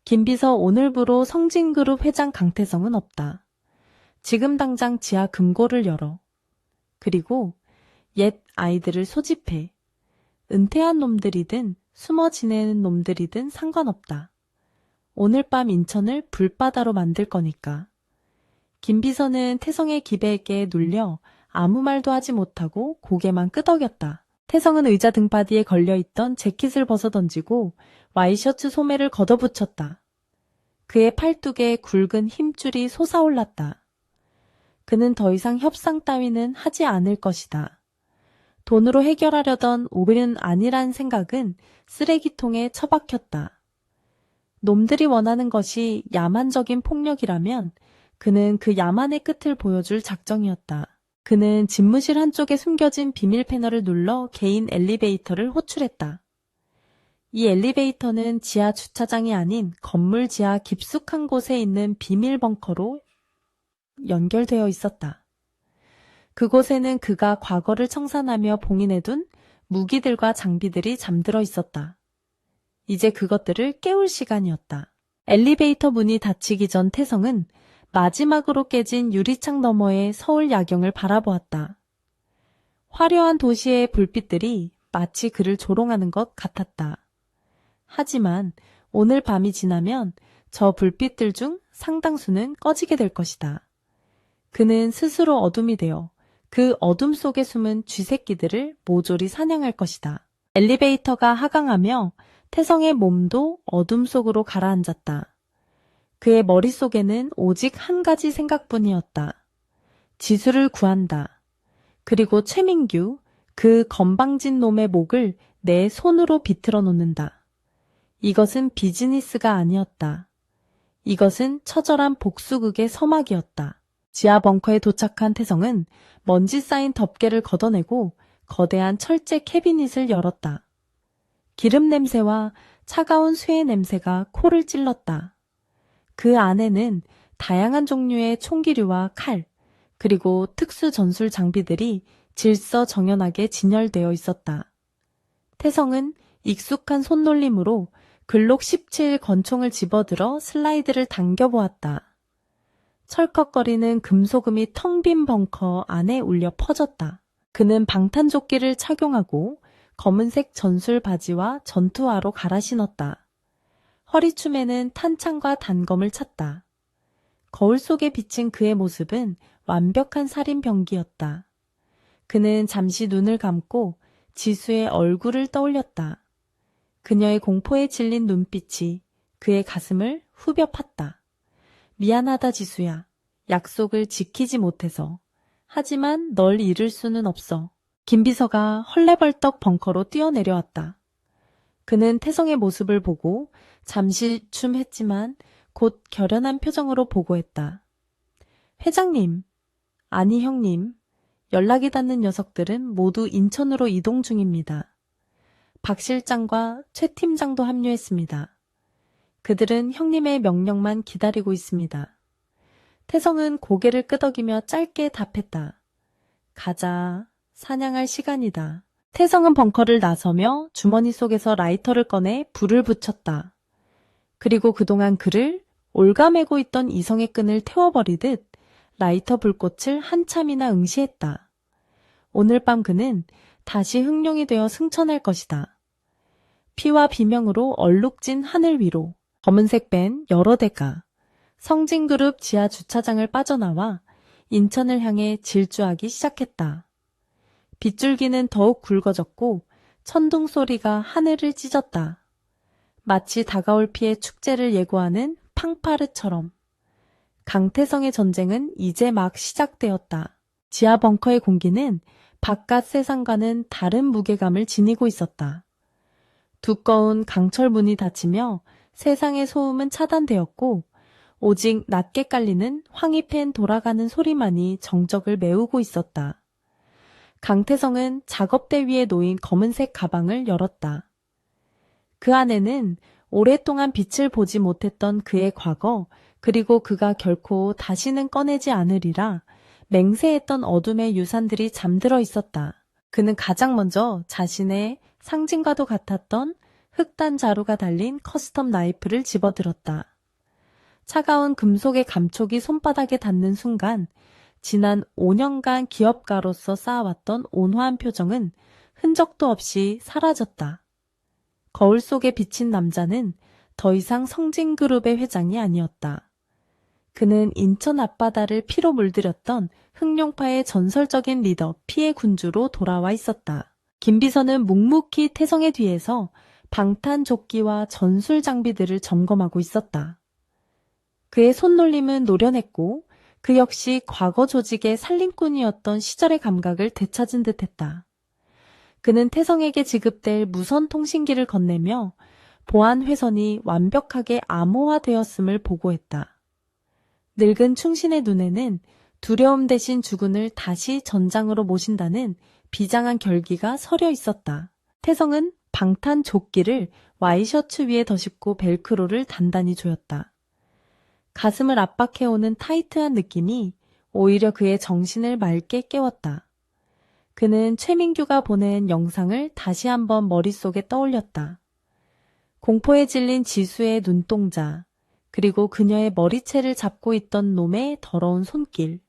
김비서 오늘부로 성진그룹 회장 강태성은 없다. 지금 당장 지하 금고를 열어. 그리고 옛 아이들을 소집해. 은퇴한 놈들이든 숨어 지내는 놈들이든 상관없다. 오늘 밤 인천을 불바다로 만들 거니까. 김비서는 태성의 기배에게 눌려 아무 말도 하지 못하고 고개만 끄덕였다. 태성은 의자 등받이에 걸려있던 재킷을 벗어던지고 와이셔츠 소매를 걷어붙였다. 그의 팔뚝에 굵은 힘줄이 솟아올랐다. 그는 더 이상 협상 따위는 하지 않을 것이다. 돈으로 해결하려던 우리는 아니란 생각은 쓰레기통에 처박혔다. 놈들이 원하는 것이 야만적인 폭력이라면 그는 그 야만의 끝을 보여줄 작정이었다. 그는 집무실 한쪽에 숨겨진 비밀 패널을 눌러 개인 엘리베이터를 호출했다. 이 엘리베이터는 지하 주차장이 아닌 건물 지하 깊숙한 곳에 있는 비밀 벙커로 연결되어 있었다. 그곳에는 그가 과거를 청산하며 봉인해둔 무기들과 장비들이 잠들어 있었다. 이제 그것들을 깨울 시간이었다. 엘리베이터 문이 닫히기 전 태성은 마지막으로 깨진 유리창 너머의 서울 야경을 바라보았다. 화려한 도시의 불빛들이 마치 그를 조롱하는 것 같았다. 하지만 오늘 밤이 지나면 저 불빛들 중 상당수는 꺼지게 될 것이다. 그는 스스로 어둠이 되어 그 어둠 속에 숨은 쥐새끼들을 모조리 사냥할 것이다. 엘리베이터가 하강하며 태성의 몸도 어둠 속으로 가라앉았다. 그의 머릿속에는 오직 한 가지 생각뿐이었다. 지수를 구한다. 그리고 최민규, 그 건방진 놈의 목을 내 손으로 비틀어 놓는다. 이것은 비즈니스가 아니었다. 이것은 처절한 복수극의 서막이었다. 지하 벙커에 도착한 태성은 먼지 쌓인 덮개를 걷어내고 거대한 철제 캐비닛을 열었다. 기름 냄새와 차가운 쇠의 냄새가 코를 찔렀다. 그 안에는 다양한 종류의 총기류와 칼, 그리고 특수 전술 장비들이 질서정연하게 진열되어 있었다. 태성은 익숙한 손놀림으로 글록 17 권총을 집어들어 슬라이드를 당겨보았다. 철컥거리는 금소금이 텅 빈 벙커 안에 울려 퍼졌다. 그는 방탄조끼를 착용하고 검은색 전술 바지와 전투화로 갈아 신었다. 허리춤에는 탄창과 단검을 찼다. 거울 속에 비친 그의 모습은 완벽한 살인병기였다. 그는 잠시 눈을 감고 지수의 얼굴을 떠올렸다. 그녀의 공포에 질린 눈빛이 그의 가슴을 후벼 팠다. 미안하다 지수야. 약속을 지키지 못해서. 하지만 널 잃을 수는 없어. 김비서가 헐레벌떡 벙커로 뛰어내려왔다. 그는 태성의 모습을 보고 잠시 춤했지만 곧 결연한 표정으로 보고했다. 회장님, 아니 형님, 연락이 닿는 녀석들은 모두 인천으로 이동 중입니다. 박 실장과 최 팀장도 합류했습니다. 그들은 형님의 명령만 기다리고 있습니다. 태성은 고개를 끄덕이며 짧게 답했다. 가자, 사냥할 시간이다. 태성은 벙커를 나서며 주머니 속에서 라이터를 꺼내 불을 붙였다. 그리고 그동안 그를 올가매고 있던 이성의 끈을 태워버리듯 라이터 불꽃을 한참이나 응시했다. 오늘 밤 그는 다시 흑룡이 되어 승천할 것이다. 피와 비명으로 얼룩진 하늘 위로 검은색 밴 여러 대가 성진그룹 지하 주차장을 빠져나와 인천을 향해 질주하기 시작했다. 빗줄기는 더욱 굵어졌고 천둥 소리가 하늘을 찢었다. 마치 다가올 피의 축제를 예고하는 팡파르처럼. 강태성의 전쟁은 이제 막 시작되었다. 지하 벙커의 공기는 바깥 세상과는 다른 무게감을 지니고 있었다. 두꺼운 강철 문이 닫히며 세상의 소음은 차단되었고 오직 낮게 깔리는 황희팬 돌아가는 소리만이 정적을 메우고 있었다. 강태성은 작업대 위에 놓인 검은색 가방을 열었다. 그 안에는 오랫동안 빛을 보지 못했던 그의 과거, 그리고 그가 결코 다시는 꺼내지 않으리라 맹세했던 어둠의 유산들이 잠들어 있었다. 그는 가장 먼저 자신의 상징과도 같았던 흑단 자루가 달린 커스텀 나이프를 집어들었다. 차가운 금속의 감촉이 손바닥에 닿는 순간 지난 5년간 기업가로서 쌓아왔던 온화한 표정은 흔적도 없이 사라졌다. 거울 속에 비친 남자는 더 이상 성진그룹의 회장이 아니었다. 그는 인천 앞바다를 피로 물들였던 흑룡파의 전설적인 리더 피의 군주로 돌아와 있었다. 김비서는 묵묵히 태성의 뒤에서 방탄조끼와 전술 장비들을 점검하고 있었다. 그의 손놀림은 노련했고 그 역시 과거 조직의 살림꾼이었던 시절의 감각을 되찾은 듯했다. 그는 태성에게 지급될 무선 통신기를 건네며 보안 회선이 완벽하게 암호화되었음을 보고했다. 늙은 충신의 눈에는 두려움 대신 주군을 다시 전장으로 모신다는 비장한 결기가 서려 있었다. 태성은 방탄 조끼를 와이셔츠 위에 덧입고 벨크로를 단단히 조였다. 가슴을 압박해오는 타이트한 느낌이 오히려 그의 정신을 맑게 깨웠다. 그는 최민규가 보낸 영상을 다시 한번 머릿속에 떠올렸다. 공포에 질린 지수의 눈동자, 그리고 그녀의 머리채를 잡고 있던 놈의 더러운 손길.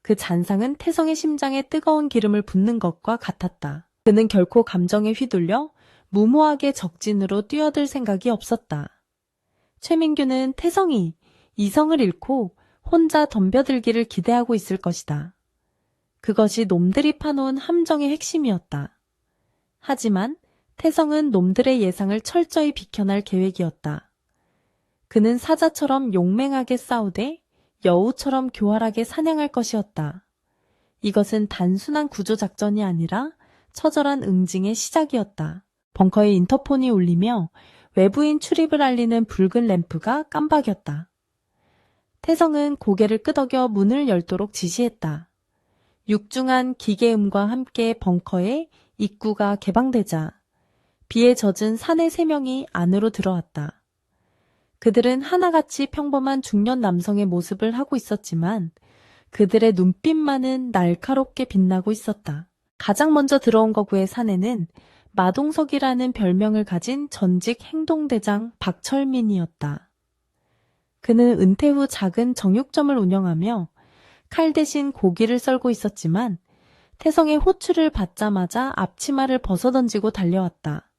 그 잔상은 태성의 심장에 뜨거운 기름을 붓는 것과 같았다. 그는 결코 감정에 휘둘려 무모하게 적진으로 뛰어들 생각이 없었다. 최민규는 태성이 이성을 잃고 혼자 덤벼들기를 기대하고 있을 것이다. 그것이 놈들이 파놓은 함정의 핵심이었다. 하지만 태성은 놈들의 예상을 철저히 비켜날 계획이었다. 그는 사자처럼 용맹하게 싸우되 여우처럼 교활하게 사냥할 것이었다. 이것은 단순한 구조작전이 아니라 처절한 응징의 시작이었다. 벙커에 인터폰이 울리며 외부인 출입을 알리는 붉은 램프가 깜박였다. 태성은 고개를 끄덕여 문을 열도록 지시했다. 육중한 기계음과 함께 벙커의 입구가 개방되자 비에 젖은 사내 3명이 안으로 들어왔다. 그들은 하나같이 평범한 중년 남성의 모습을 하고 있었지만 그들의 눈빛만은 날카롭게 빛나고 있었다. 가장 먼저 들어온 거구의 사내는 마동석이라는 별명을 가진 전직 행동대장 박철민이었다. 그는 은퇴 후 작은 정육점을 운영하며 칼 대신 고기를 썰고 있었지만 태성의 호출을 받자마자 앞치마를 벗어던지고 달려왔다.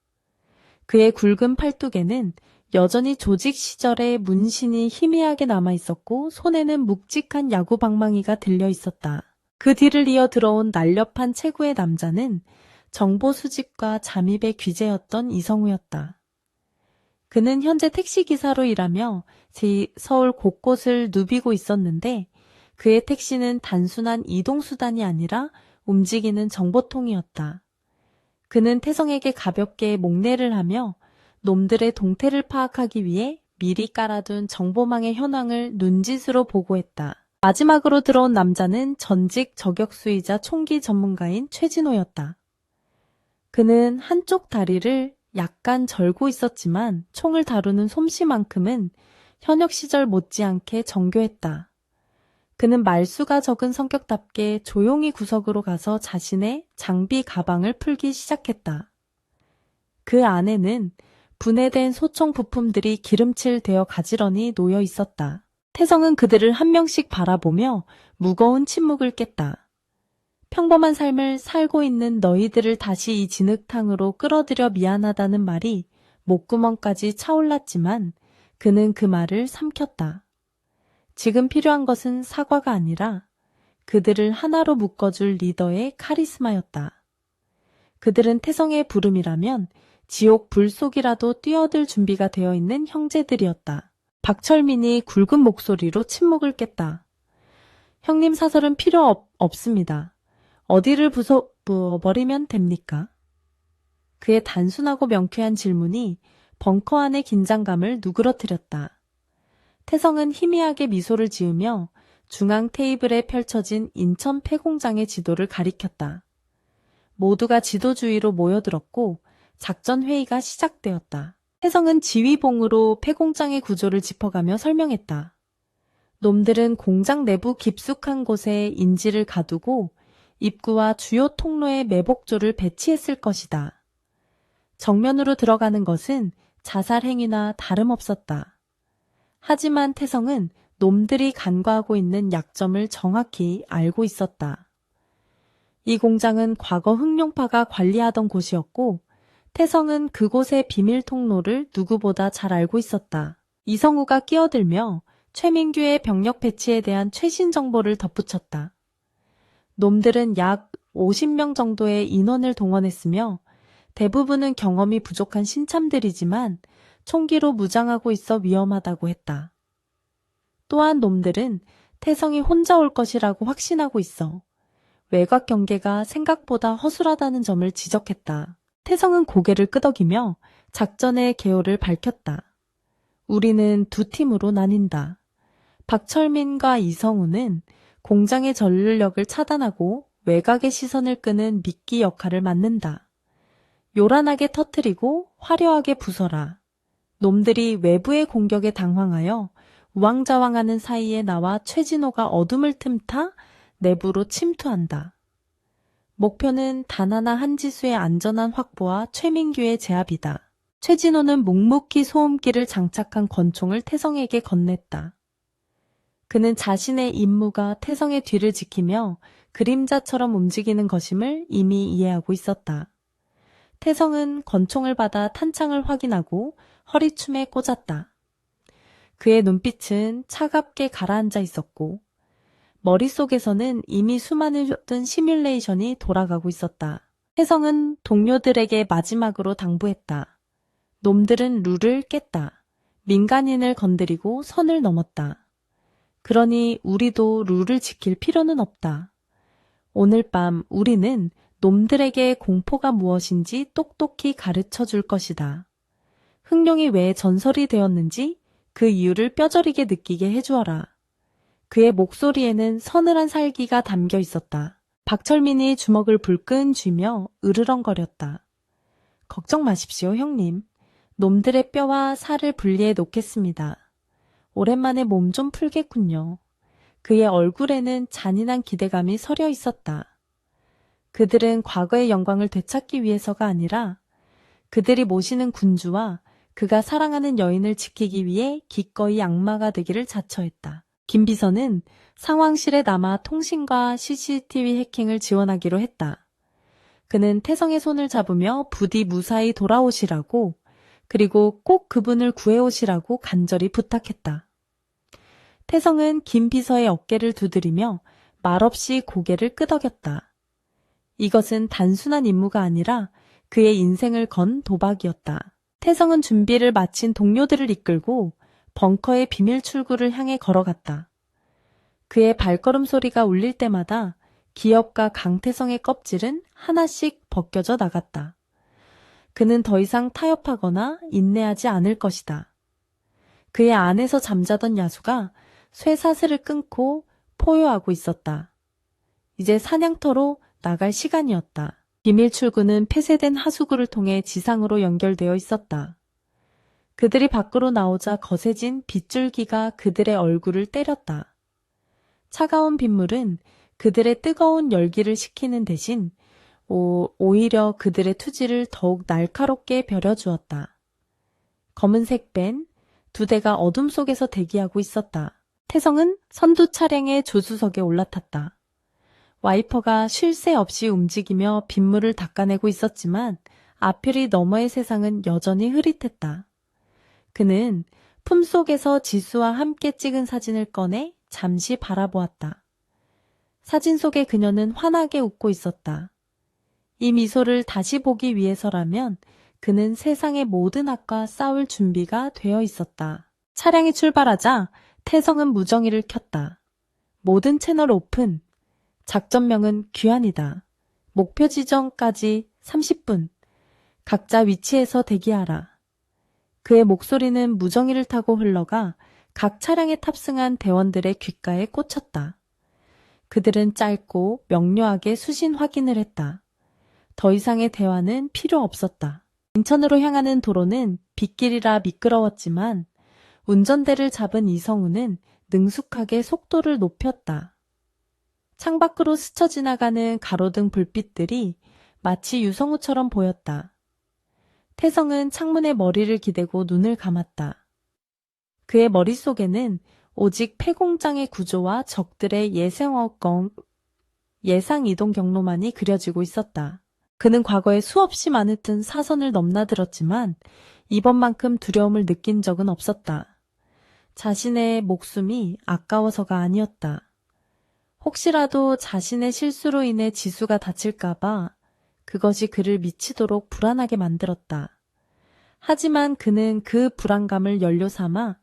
그의 굵은 팔뚝에는 여전히 조직 시절의 문신이 희미하게 남아있었고 손에는 묵직한 야구 방망이가 들려 있었다. 그 뒤를 이어 들어온 날렵한 체구의 남자는 정보 수집과 잠입의 귀재였던 이성우였다. 그는 현재 택시기사로 일하며 서울 곳곳을 누비고 있었는데 그의 택시는 단순한 이동수단이 아니라 움직이는 정보통이었다. 그는 태성에게 가볍게 목례를 하며 놈들의 동태를 파악하기 위해 미리 깔아둔 정보망의 현황을 눈짓으로 보고했다. 마지막으로 들어온 남자는 전직 저격수이자 총기 전문가인 최진호였다. 그는 한쪽 다리를 약간 절고 있었지만 총을 다루는 솜씨만큼은 현역 시절 못지않게 정교했다. 그는 말수가 적은 성격답게 조용히 구석으로 가서 자신의 장비 가방을 풀기 시작했다. 그 안에는 분해된 소총 부품들이 기름칠되어 가지런히 놓여 있었다. 태성은 그들을 한 명씩 바라보며 무거운 침묵을 깼다. 평범한 삶을 살고 있는 너희들을 다시 이 진흙탕으로 끌어들여 미안하다는 말이 목구멍까지 차올랐지만 그는 그 말을 삼켰다. 지금 필요한 것은 사과가 아니라 그들을 하나로 묶어줄 리더의 카리스마였다. 그들은 태성의 부름이라면 지옥 불 속이라도 뛰어들 준비가 되어 있는 형제들이었다. 박철민이 굵은 목소리로 침묵을 깼다. 형님 사설은 필요 없습니다. 어디를 부숴버리면 됩니까? 그의 단순하고 명쾌한 질문이 벙커 안의 긴장감을 누그러뜨렸다. 태성은 희미하게 미소를 지으며 중앙 테이블에 펼쳐진 인천 폐공장의 지도를 가리켰다. 모두가 지도 주위로 모여들었고 작전 회의가 시작되었다. 태성은 지휘봉으로 폐공장의 구조를 짚어가며 설명했다. 놈들은 공장 내부 깊숙한 곳에 인지를 가두고 입구와 주요 통로에 매복조를 배치했을 것이다. 정면으로 들어가는 것은 자살 행위나 다름없었다. 하지만 태성은 놈들이 간과하고 있는 약점을 정확히 알고 있었다. 이 공장은 과거 흑룡파가 관리하던 곳이었고 태성은 그곳의 비밀 통로를 누구보다 잘 알고 있었다. 이성우가 끼어들며 최민규의 병력 배치에 대한 최신 정보를 덧붙였다. 놈들은 약 50명 정도의 인원을 동원했으며 대부분은 경험이 부족한 신참들이지만 총기로 무장하고 있어 위험하다고 했다. 또한 놈들은 태성이 혼자 올 것이라고 확신하고 있어 외곽 경계가 생각보다 허술하다는 점을 지적했다. 태성은 고개를 끄덕이며 작전의 개요를 밝혔다. 우리는 두 팀으로 나뉜다. 박철민과 이성우는 공장의 전류력을 차단하고 외곽의 시선을 끄는 미끼 역할을 맡는다. 요란하게 터뜨리고 화려하게 부숴라. 놈들이 외부의 공격에 당황하여 우왕좌왕하는 사이에 나와 최진호가 어둠을 틈타 내부로 침투한다. 목표는 단 하나 한지수의 안전한 확보와 최민규의 제압이다. 최진호는 묵묵히 소음기를 장착한 권총을 태성에게 건넸다. 그는 자신의 임무가 태성의 뒤를 지키며 그림자처럼 움직이는 것임을 이미 이해하고 있었다. 태성은 권총을 받아 탄창을 확인하고 허리춤에 꽂았다. 그의 눈빛은 차갑게 가라앉아 있었고 머릿속에서는 이미 수많은 시뮬레이션이 돌아가고 있었다. 태성은 동료들에게 마지막으로 당부했다. 놈들은 룰을 깼다. 민간인을 건드리고 선을 넘었다. 그러니 우리도 룰을 지킬 필요는 없다. 오늘 밤 우리는 놈들에게 공포가 무엇인지 똑똑히 가르쳐 줄 것이다. 흑룡이 왜 전설이 되었는지 그 이유를 뼈저리게 느끼게 해주어라. 그의 목소리에는 서늘한 살기가 담겨 있었다. 박철민이 주먹을 불끈 쥐며 으르렁거렸다. 걱정 마십시오, 형님. 놈들의 뼈와 살을 분리해 놓겠습니다. 오랜만에 몸 좀 풀겠군요. 그의 얼굴에는 잔인한 기대감이 서려 있었다. 그들은 과거의 영광을 되찾기 위해서가 아니라 그들이 모시는 군주와 그가 사랑하는 여인을 지키기 위해 기꺼이 악마가 되기를 자처했다. 김 비서는 상황실에 남아 통신과 CCTV 해킹을 지원하기로 했다. 그는 태성의 손을 잡으며 부디 무사히 돌아오시라고, 그리고 꼭 그분을 구해오시라고 간절히 부탁했다. 태성은 김 비서의 어깨를 두드리며 말없이 고개를 끄덕였다. 이것은 단순한 임무가 아니라 그의 인생을 건 도박이었다. 태성은 준비를 마친 동료들을 이끌고 벙커의 비밀 출구를 향해 걸어갔다. 그의 발걸음 소리가 울릴 때마다 기업과 강태성의 껍질은 하나씩 벗겨져 나갔다. 그는 더 이상 타협하거나 인내하지 않을 것이다. 그의 안에서 잠자던 야수가 쇠사슬을 끊고 포효하고 있었다. 이제 사냥터로 나갈 시간이었다. 비밀 출구는 폐쇄된 하수구를 통해 지상으로 연결되어 있었다. 그들이 밖으로 나오자 거세진 빗줄기가 그들의 얼굴을 때렸다. 차가운 빗물은 그들의 뜨거운 열기를 식히는 대신 오히려 그들의 투지를 더욱 날카롭게 벼려주었다. 검은색 밴, 2대가 어둠 속에서 대기하고 있었다. 태성은 선두 차량의 조수석에 올라탔다. 와이퍼가 쉴 새 없이 움직이며 빗물을 닦아내고 있었지만 아퓨리 너머의 세상은 여전히 흐릿했다. 그는 품속에서 지수와 함께 찍은 사진을 꺼내 잠시 바라보았다. 사진 속의 그녀는 환하게 웃고 있었다. 이 미소를 다시 보기 위해서라면 그는 세상의 모든 악과 싸울 준비가 되어 있었다. 차량이 출발하자 태성은 무정이를 켰다. 모든 채널 오픈. 작전명은 귀환이다. 목표 지점까지 30분. 각자 위치에서 대기하라. 그의 목소리는 무정이를 타고 흘러가 각 차량에 탑승한 대원들의 귓가에 꽂혔다. 그들은 짧고 명료하게 수신 확인을 했다. 더 이상의 대화는 필요 없었다. 인천으로 향하는 도로는 빗길이라 미끄러웠지만 운전대를 잡은 이성우는 능숙하게 속도를 높였다. 창밖으로 스쳐 지나가는 가로등 불빛들이 마치 유성우처럼 보였다. 태성은 창문에 머리를 기대고 눈을 감았다. 그의 머릿속에는 오직 폐공장의 구조와 적들의 예상 이동 경로만이 그려지고 있었다. 그는 과거에 수없이 많은 사선을 넘나들었지만 이번만큼 두려움을 느낀 적은 없었다. 자신의 목숨이 아까워서가 아니었다. 혹시라도 자신의 실수로 인해 지수가 다칠까봐 그것이 그를 미치도록 불안하게 만들었다. 하지만 그는 그 불안감을 연료 삼아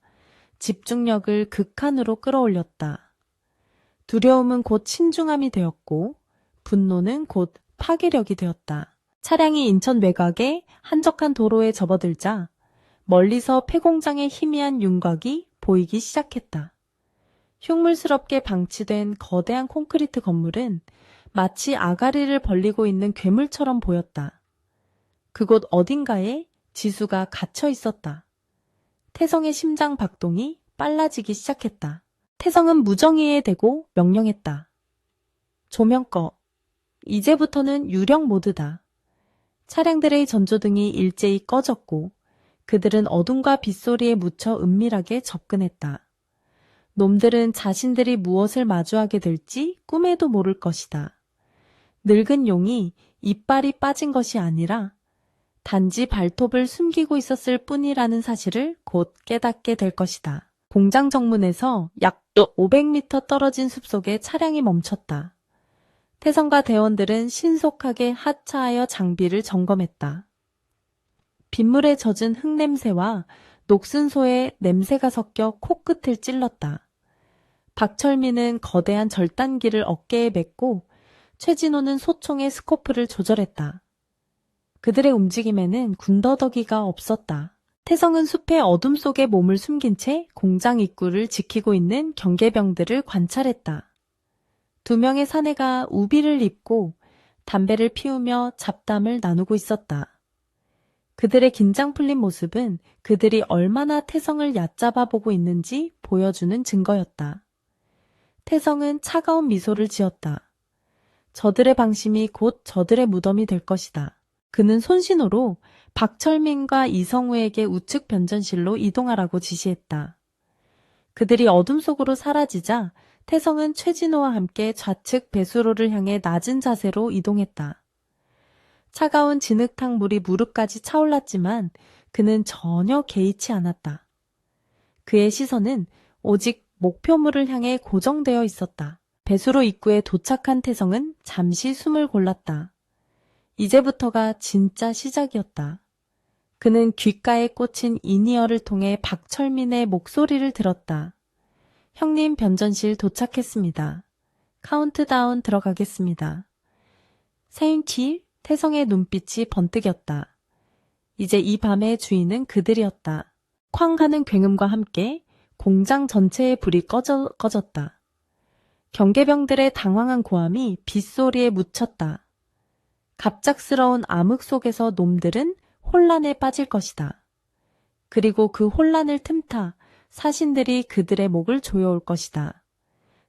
집중력을 극한으로 끌어올렸다. 두려움은 곧 신중함이 되었고 분노는 곧 파괴력이 되었다. 차량이 인천 외곽의 한적한 도로에 접어들자 멀리서 폐공장의 희미한 윤곽이 보이기 시작했다. 흉물스럽게 방치된 거대한 콘크리트 건물은 마치 아가리를 벌리고 있는 괴물처럼 보였다. 그곳 어딘가에 지수가 갇혀 있었다. 태성의 심장 박동이 빨라지기 시작했다. 태성은 무정의에 대고 명령했다. 조명 꺼. 이제부터는 유령 모드다. 차량들의 전조등이 일제히 꺼졌고 그들은 어둠과 빗소리에 묻혀 은밀하게 접근했다. 놈들은 자신들이 무엇을 마주하게 될지 꿈에도 모를 것이다. 늙은 용이 이빨이 빠진 것이 아니라 단지 발톱을 숨기고 있었을 뿐이라는 사실을 곧 깨닫게 될 것이다. 공장 정문에서 약 500m 떨어진 숲속에 차량이 멈췄다. 태성과 대원들은 신속하게 하차하여 장비를 점검했다. 빗물에 젖은 흙냄새와 녹슨 소의 냄새가 섞여 코끝을 찔렀다. 박철민은 거대한 절단기를 어깨에 메고 최진호는 소총의 스코프를 조절했다. 그들의 움직임에는 군더더기가 없었다. 태성은 숲의 어둠 속에 몸을 숨긴 채 공장 입구를 지키고 있는 경계병들을 관찰했다. 2명의 사내가 우비를 입고 담배를 피우며 잡담을 나누고 있었다. 그들의 긴장 풀린 모습은 그들이 얼마나 태성을 얕잡아 보고 있는지 보여주는 증거였다. 태성은 차가운 미소를 지었다. 저들의 방심이 곧 저들의 무덤이 될 것이다. 그는 손신호로 박철민과 이성우에게 우측 변전실로 이동하라고 지시했다. 그들이 어둠 속으로 사라지자 태성은 최진호와 함께 좌측 배수로를 향해 낮은 자세로 이동했다. 차가운 진흙탕 물이 무릎까지 차올랐지만 그는 전혀 개의치 않았다. 그의 시선은 오직 목표물을 향해 고정되어 있었다. 배수로 입구에 도착한 태성은 잠시 숨을 골랐다. 이제부터가 진짜 시작이었다. 그는 귓가에 꽂힌 인이어를 통해 박철민의 목소리를 들었다. 형님 변전실 도착했습니다. 카운트다운 들어가겠습니다. 세인치 태성의 눈빛이 번뜩였다. 이제 이 밤의 주인은 그들이었다. 쾅 하는 굉음과 함께 공장 전체의 불이 꺼졌다. 경계병들의 당황한 고함이 빗소리에 묻혔다. 갑작스러운 암흑 속에서 놈들은 혼란에 빠질 것이다. 그리고 그 혼란을 틈타 사신들이 그들의 목을 조여올 것이다.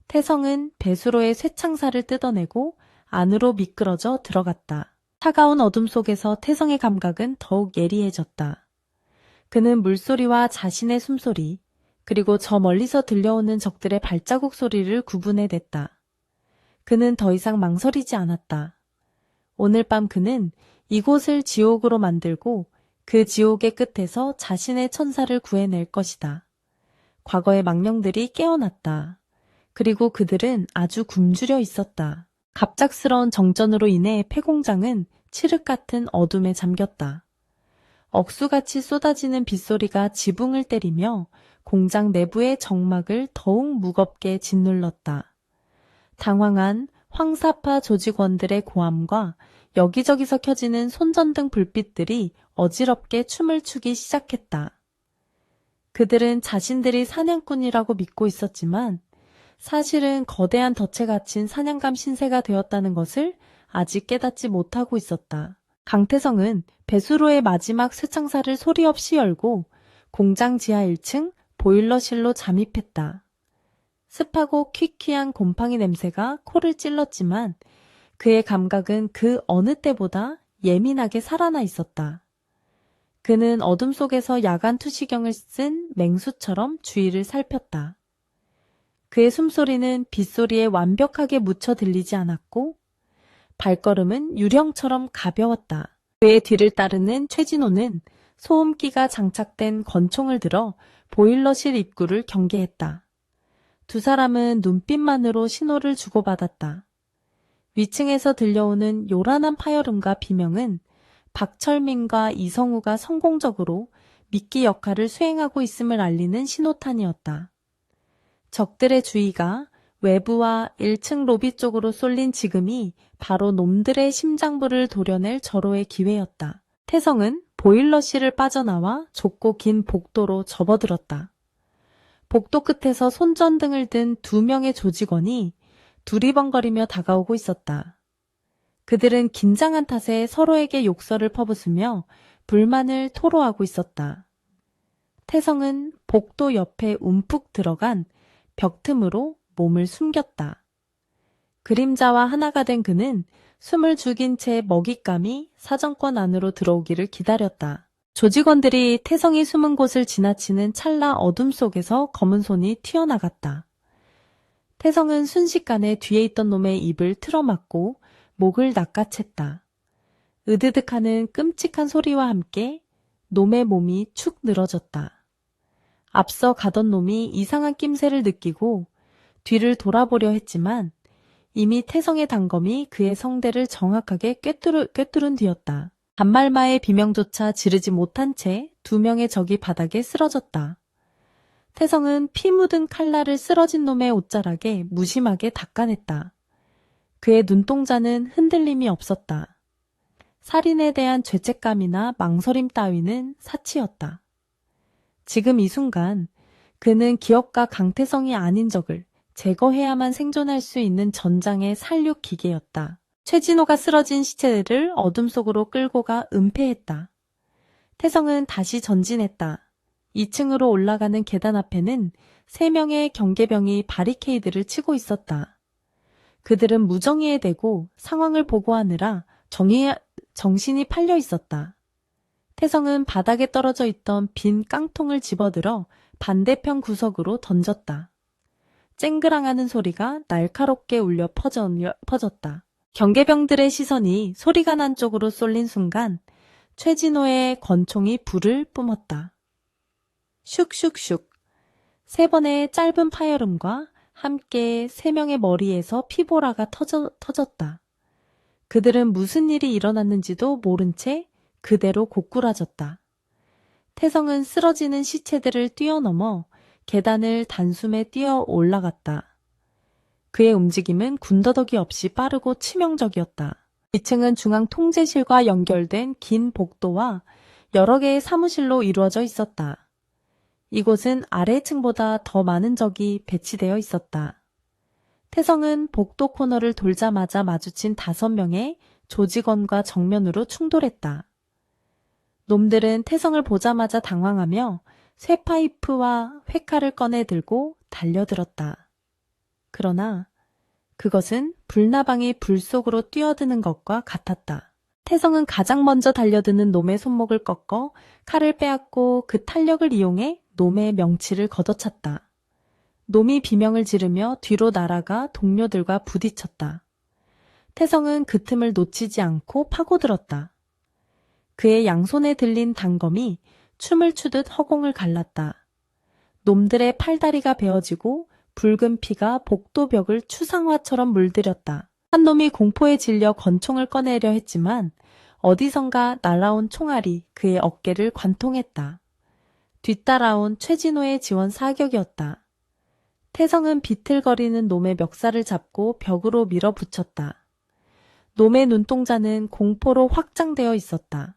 태성은 배수로의 쇠창살을 뜯어내고 안으로 미끄러져 들어갔다. 차가운 어둠 속에서 태성의 감각은 더욱 예리해졌다. 그는 물소리와 자신의 숨소리, 그리고 저 멀리서 들려오는 적들의 발자국 소리를 구분해냈다. 그는 더 이상 망설이지 않았다. 오늘 밤 그는 이곳을 지옥으로 만들고 그 지옥의 끝에서 자신의 천사를 구해낼 것이다. 과거의 망령들이 깨어났다. 그리고 그들은 아주 굶주려 있었다. 갑작스러운 정전으로 인해 폐공장은 칠흑 같은 어둠에 잠겼다. 억수같이 쏟아지는 빗소리가 지붕을 때리며 공장 내부의 정막을 더욱 무겁게 짓눌렀다. 당황한 황사파 조직원들의 고함과 여기저기서 켜지는 손전등 불빛들이 어지럽게 춤을 추기 시작했다. 그들은 자신들이 사냥꾼이라고 믿고 있었지만 사실은 거대한 덫에 갇힌 사냥감 신세가 되었다는 것을 아직 깨닫지 못하고 있었다. 강태성은 배수로의 마지막 쇠창살을 소리 없이 열고 공장 지하 1층 보일러실로 잠입했다. 습하고 퀴퀴한 곰팡이 냄새가 코를 찔렀지만 그의 감각은 그 어느 때보다 예민하게 살아나 있었다. 그는 어둠 속에서 야간 투시경을 쓴 맹수처럼 주위를 살폈다. 그의 숨소리는 빗소리에 완벽하게 묻혀 들리지 않았고 발걸음은 유령처럼 가벼웠다. 그의 뒤를 따르는 최진호는 소음기가 장착된 권총을 들어 보일러실 입구를 경계했다. 두 사람은 눈빛만으로 신호를 주고받았다. 위층에서 들려오는 요란한 파열음과 비명은 박철민과 이성우가 성공적으로 미끼 역할을 수행하고 있음을 알리는 신호탄이었다. 적들의 주의가 외부와 1층 로비 쪽으로 쏠린 지금이 바로 놈들의 심장부를 도려낼 절호의 기회였다. 태성은 보일러실을 빠져나와 좁고 긴 복도로 접어들었다. 복도 끝에서 손전등을 든 2명의 조직원이 두리번거리며 다가오고 있었다. 그들은 긴장한 탓에 서로에게 욕설을 퍼붓으며 불만을 토로하고 있었다. 태성은 복도 옆에 움푹 들어간 벽 틈으로 몸을 숨겼다. 그림자와 하나가 된 그는 숨을 죽인 채 먹잇감이 사정권 안으로 들어오기를 기다렸다. 조직원들이 태성이 숨은 곳을 지나치는 찰나 어둠 속에서 검은 손이 튀어나갔다. 태성은 순식간에 뒤에 있던 놈의 입을 틀어막고 목을 낚아챘다. 으드득하는 끔찍한 소리와 함께 놈의 몸이 축 늘어졌다. 앞서 가던 놈이 이상한 낌새를 느끼고 뒤를 돌아보려 했지만 이미 태성의 단검이 그의 성대를 정확하게 꿰뚫은 뒤였다. 단말마의 비명조차 지르지 못한 채 2명의 적이 바닥에 쓰러졌다. 태성은 피 묻은 칼날을 쓰러진 놈의 옷자락에 무심하게 닦아냈다. 그의 눈동자는 흔들림이 없었다. 살인에 대한 죄책감이나 망설임 따위는 사치였다. 지금 이 순간 그는 기억과 강태성이 아닌 적을 제거해야만 생존할 수 있는 전장의 살육 기계였다. 최진호가 쓰러진 시체를 어둠 속으로 끌고 가 은폐했다. 태성은 다시 전진했다. 2층으로 올라가는 계단 앞에는 3명의 경계병이 바리케이드를 치고 있었다. 그들은 무정의에 대고 상황을 보고하느라 정신이 팔려 있었다. 태성은 바닥에 떨어져 있던 빈 깡통을 집어들어 반대편 구석으로 던졌다. 쨍그랑하는 소리가 날카롭게 울려 퍼졌다. 경계병들의 시선이 소리가 난 쪽으로 쏠린 순간 최진호의 권총이 불을 뿜었다. 슉슉슉. 3번의 짧은 파열음과 함께 3명의 머리에서 피보라가 터졌다. 그들은 무슨 일이 일어났는지도 모른 채 그대로 고꾸라졌다. 태성은 쓰러지는 시체들을 뛰어넘어 계단을 단숨에 뛰어 올라갔다. 그의 움직임은 군더더기 없이 빠르고 치명적이었다. 2층은 중앙 통제실과 연결된 긴 복도와 여러 개의 사무실로 이루어져 있었다. 이곳은 아래층보다 더 많은 적이 배치되어 있었다. 태성은 복도 코너를 돌자마자 마주친 5명의 조직원과 정면으로 충돌했다. 놈들은 태성을 보자마자 당황하며 쇠파이프와 회칼을 꺼내 들고 달려들었다. 그러나 그것은 불나방이 불 속으로 뛰어드는 것과 같았다. 태성은 가장 먼저 달려드는 놈의 손목을 꺾어 칼을 빼앗고 그 탄력을 이용해 놈의 명치를 걷어찼다. 놈이 비명을 지르며 뒤로 날아가 동료들과 부딪혔다. 태성은 그 틈을 놓치지 않고 파고들었다. 그의 양손에 들린 단검이 춤을 추듯 허공을 갈랐다. 놈들의 팔다리가 베어지고 붉은 피가 복도벽을 추상화처럼 물들였다. 한 놈이 공포에 질려 권총을 꺼내려 했지만 어디선가 날아온 총알이 그의 어깨를 관통했다. 뒤따라온 최진호의 지원 사격이었다. 태성은 비틀거리는 놈의 멱살을 잡고 벽으로 밀어붙였다. 놈의 눈동자는 공포로 확장되어 있었다.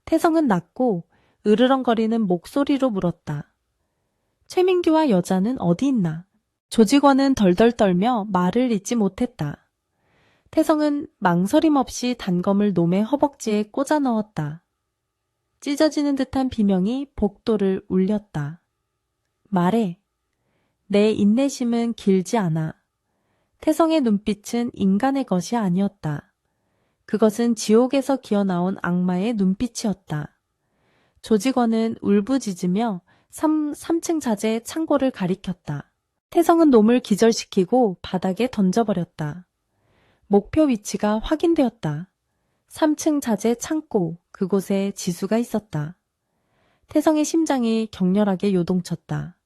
태성은 낮고 으르렁거리는 목소리로 물었다. 최민규와 여자는 어디 있나? 조직원은 덜덜 떨며 말을 잇지 못했다. 태성은 망설임 없이 단검을 놈의 허벅지에 꽂아 넣었다. 찢어지는 듯한 비명이 복도를 울렸다. 말해. 내 인내심은 길지 않아. 태성의 눈빛은 인간의 것이 아니었다. 그것은 지옥에서 기어나온 악마의 눈빛이었다. 조직원은 울부짖으며 3층 자재 창고를 가리켰다. 태성은 놈을 기절시키고 바닥에 던져버렸다. 목표 위치가 확인되었다. 3층 자재 창고, 그곳에 지수가 있었다. 태성의 심장이 격렬하게 요동쳤다.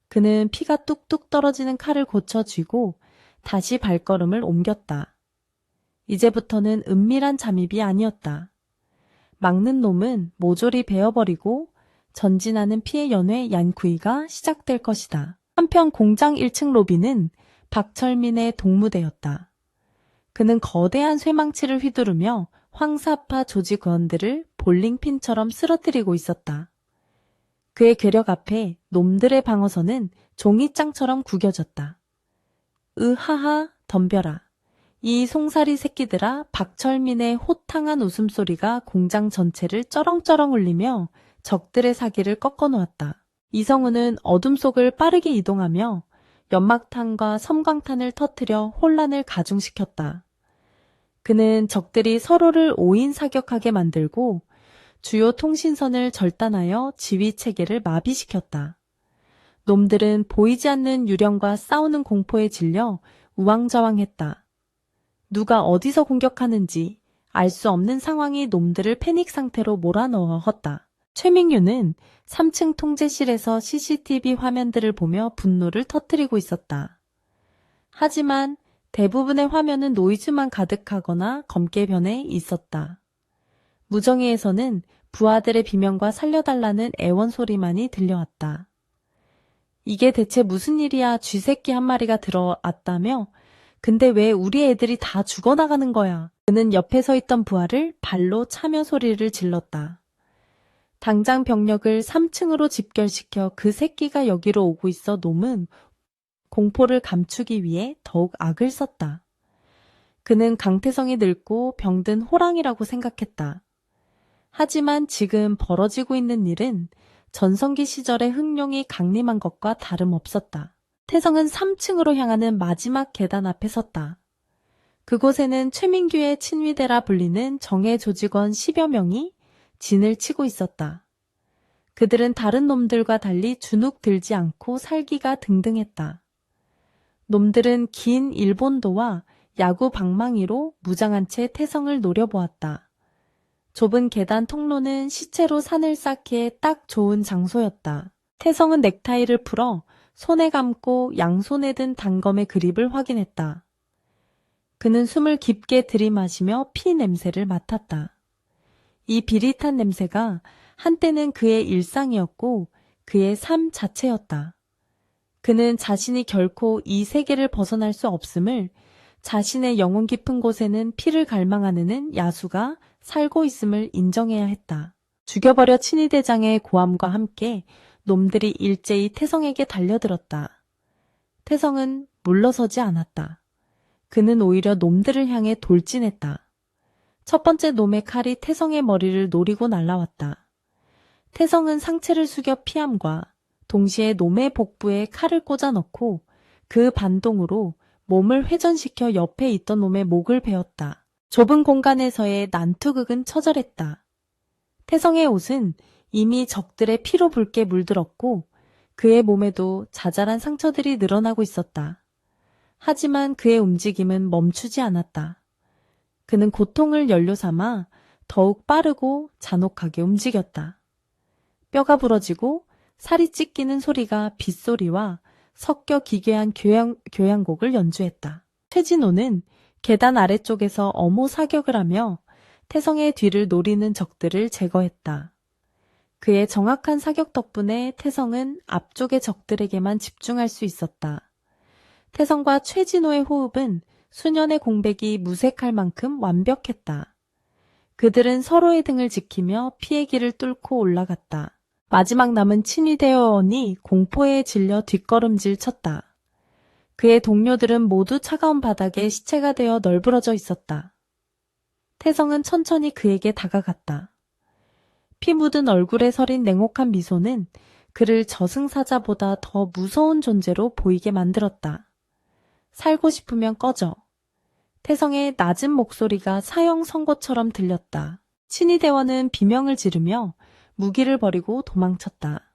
그는 피가 뚝뚝 떨어지는 칼을 고쳐 쥐고 다시 발걸음을 옮겼다. 이제부터는 은밀한 잠입이 아니었다. 막는 놈은 모조리 베어버리고 전진하는 피의 연회 얀쿠이가 시작될 것이다. 한편 공장 1층 로비는 박철민의 동무대였다. 그는 거대한 쇠망치를 휘두르며 황사파 조직원들을 볼링핀처럼 쓰러뜨리고 있었다. 그의 괴력 앞에 놈들의 방어선은 종이장처럼 구겨졌다. 으하하 덤벼라. 이 송사리 새끼들아. 박철민의 호탕한 웃음소리가 공장 전체를 쩌렁쩌렁 울리며 적들의 사기를 꺾어놓았다. 이성우는 어둠 속을 빠르게 이동하며 연막탄과 섬광탄을 터뜨려 혼란을 가중시켰다. 그는 적들이 서로를 오인 사격하게 만들고 주요 통신선을 절단하여 지휘체계를 마비시켰다. 놈들은 보이지 않는 유령과 싸우는 공포에 질려 우왕좌왕했다. 누가 어디서 공격하는지 알 수 없는 상황이 놈들을 패닉 상태로 몰아넣었다. 최민규는 3층 통제실에서 CCTV 화면들을 보며 분노를 터뜨리고 있었다. 하지만 대부분의 화면은 노이즈만 가득하거나 검게 변해 있었다. 무정의에서는 부하들의 비명과 살려달라는 애원 소리만이 들려왔다. 이게 대체 무슨 일이야, 쥐새끼 한 마리가 들어왔다며? 근데 왜 우리 애들이 다 죽어나가는 거야? 그는 옆에 서 있던 부하를 발로 차며 소리를 질렀다. 당장 병력을 3층으로 집결시켜 그 새끼가 여기로 오고 있어 놈은 공포를 감추기 위해 더욱 악을 썼다. 그는 강태성이 늙고 병든 호랑이라고 생각했다. 하지만 지금 벌어지고 있는 일은 전성기 시절의 흥룡이 강림한 것과 다름없었다. 태성은 3층으로 향하는 마지막 계단 앞에 섰다. 그곳에는 최민규의 친위대라 불리는 정예 조직원 10여 명이 진을 치고 있었다. 그들은 다른 놈들과 달리 주눅 들지 않고 살기가 등등했다. 놈들은 긴 일본도와 야구 방망이로 무장한 채 태성을 노려보았다. 좁은 계단 통로는 시체로 산을 쌓기에 딱 좋은 장소였다. 태성은 넥타이를 풀어 손에 감고 양손에 든 단검의 그립을 확인했다. 그는 숨을 깊게 들이마시며 피 냄새를 맡았다. 이 비릿한 냄새가 한때는 그의 일상이었고 그의 삶 자체였다. 그는 자신이 결코 이 세계를 벗어날 수 없음을, 자신의 영혼 깊은 곳에는 피를 갈망하는 야수가 살고 있음을 인정해야 했다. 죽여버려 친위대장의 고함과 함께 놈들이 일제히 태성에게 달려들었다. 태성은 물러서지 않았다. 그는 오히려 놈들을 향해 돌진했다. 첫 번째 놈의 칼이 태성의 머리를 노리고 날아왔다. 태성은 상체를 숙여 피함과 동시에 놈의 복부에 칼을 꽂아 넣고 그 반동으로 몸을 회전시켜 옆에 있던 놈의 목을 베었다. 좁은 공간에서의 난투극은 처절했다. 태성의 옷은 이미 적들의 피로 붉게 물들었고 그의 몸에도 자잘한 상처들이 늘어나고 있었다. 하지만 그의 움직임은 멈추지 않았다. 그는 고통을 연료 삼아 더욱 빠르고 잔혹하게 움직였다. 뼈가 부러지고 살이 찢기는 소리가 빗소리와 섞여 기괴한 교향곡을 연주했다. 최진호는 계단 아래쪽에서 엄호 사격을 하며 태성의 뒤를 노리는 적들을 제거했다. 그의 정확한 사격 덕분에 태성은 앞쪽의 적들에게만 집중할 수 있었다. 태성과 최진호의 호흡은 수년의 공백이 무색할 만큼 완벽했다. 그들은 서로의 등을 지키며 피의 길을 뚫고 올라갔다. 마지막 남은 친위대원이 공포에 질려 뒷걸음질 쳤다. 그의 동료들은 모두 차가운 바닥에 시체가 되어 널브러져 있었다. 태성은 천천히 그에게 다가갔다. 피 묻은 얼굴에 서린 냉혹한 미소는 그를 저승사자보다 더 무서운 존재로 보이게 만들었다. 살고 싶으면 꺼져. 태성의 낮은 목소리가 사형 선고처럼 들렸다. 친위대원은 비명을 지르며 무기를 버리고 도망쳤다.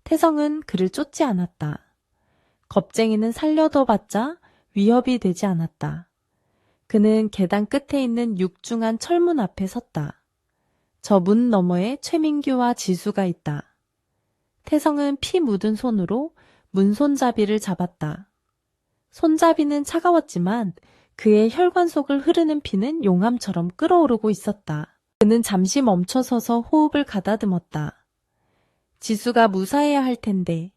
태성은 그를 쫓지 않았다. 겁쟁이는 살려둬봤자 위협이 되지 않았다. 그는 계단 끝에 있는 육중한 철문 앞에 섰다. 저 문 너머에 최민규와 지수가 있다. 태성은 피 묻은 손으로 문손잡이를 잡았다. 손잡이는 차가웠지만 그의 혈관 속을 흐르는 피는 용암처럼 끓어오르고 있었다. 그는 잠시 멈춰서서 호흡을 가다듬었다. 지수가 무사해야 할 텐데,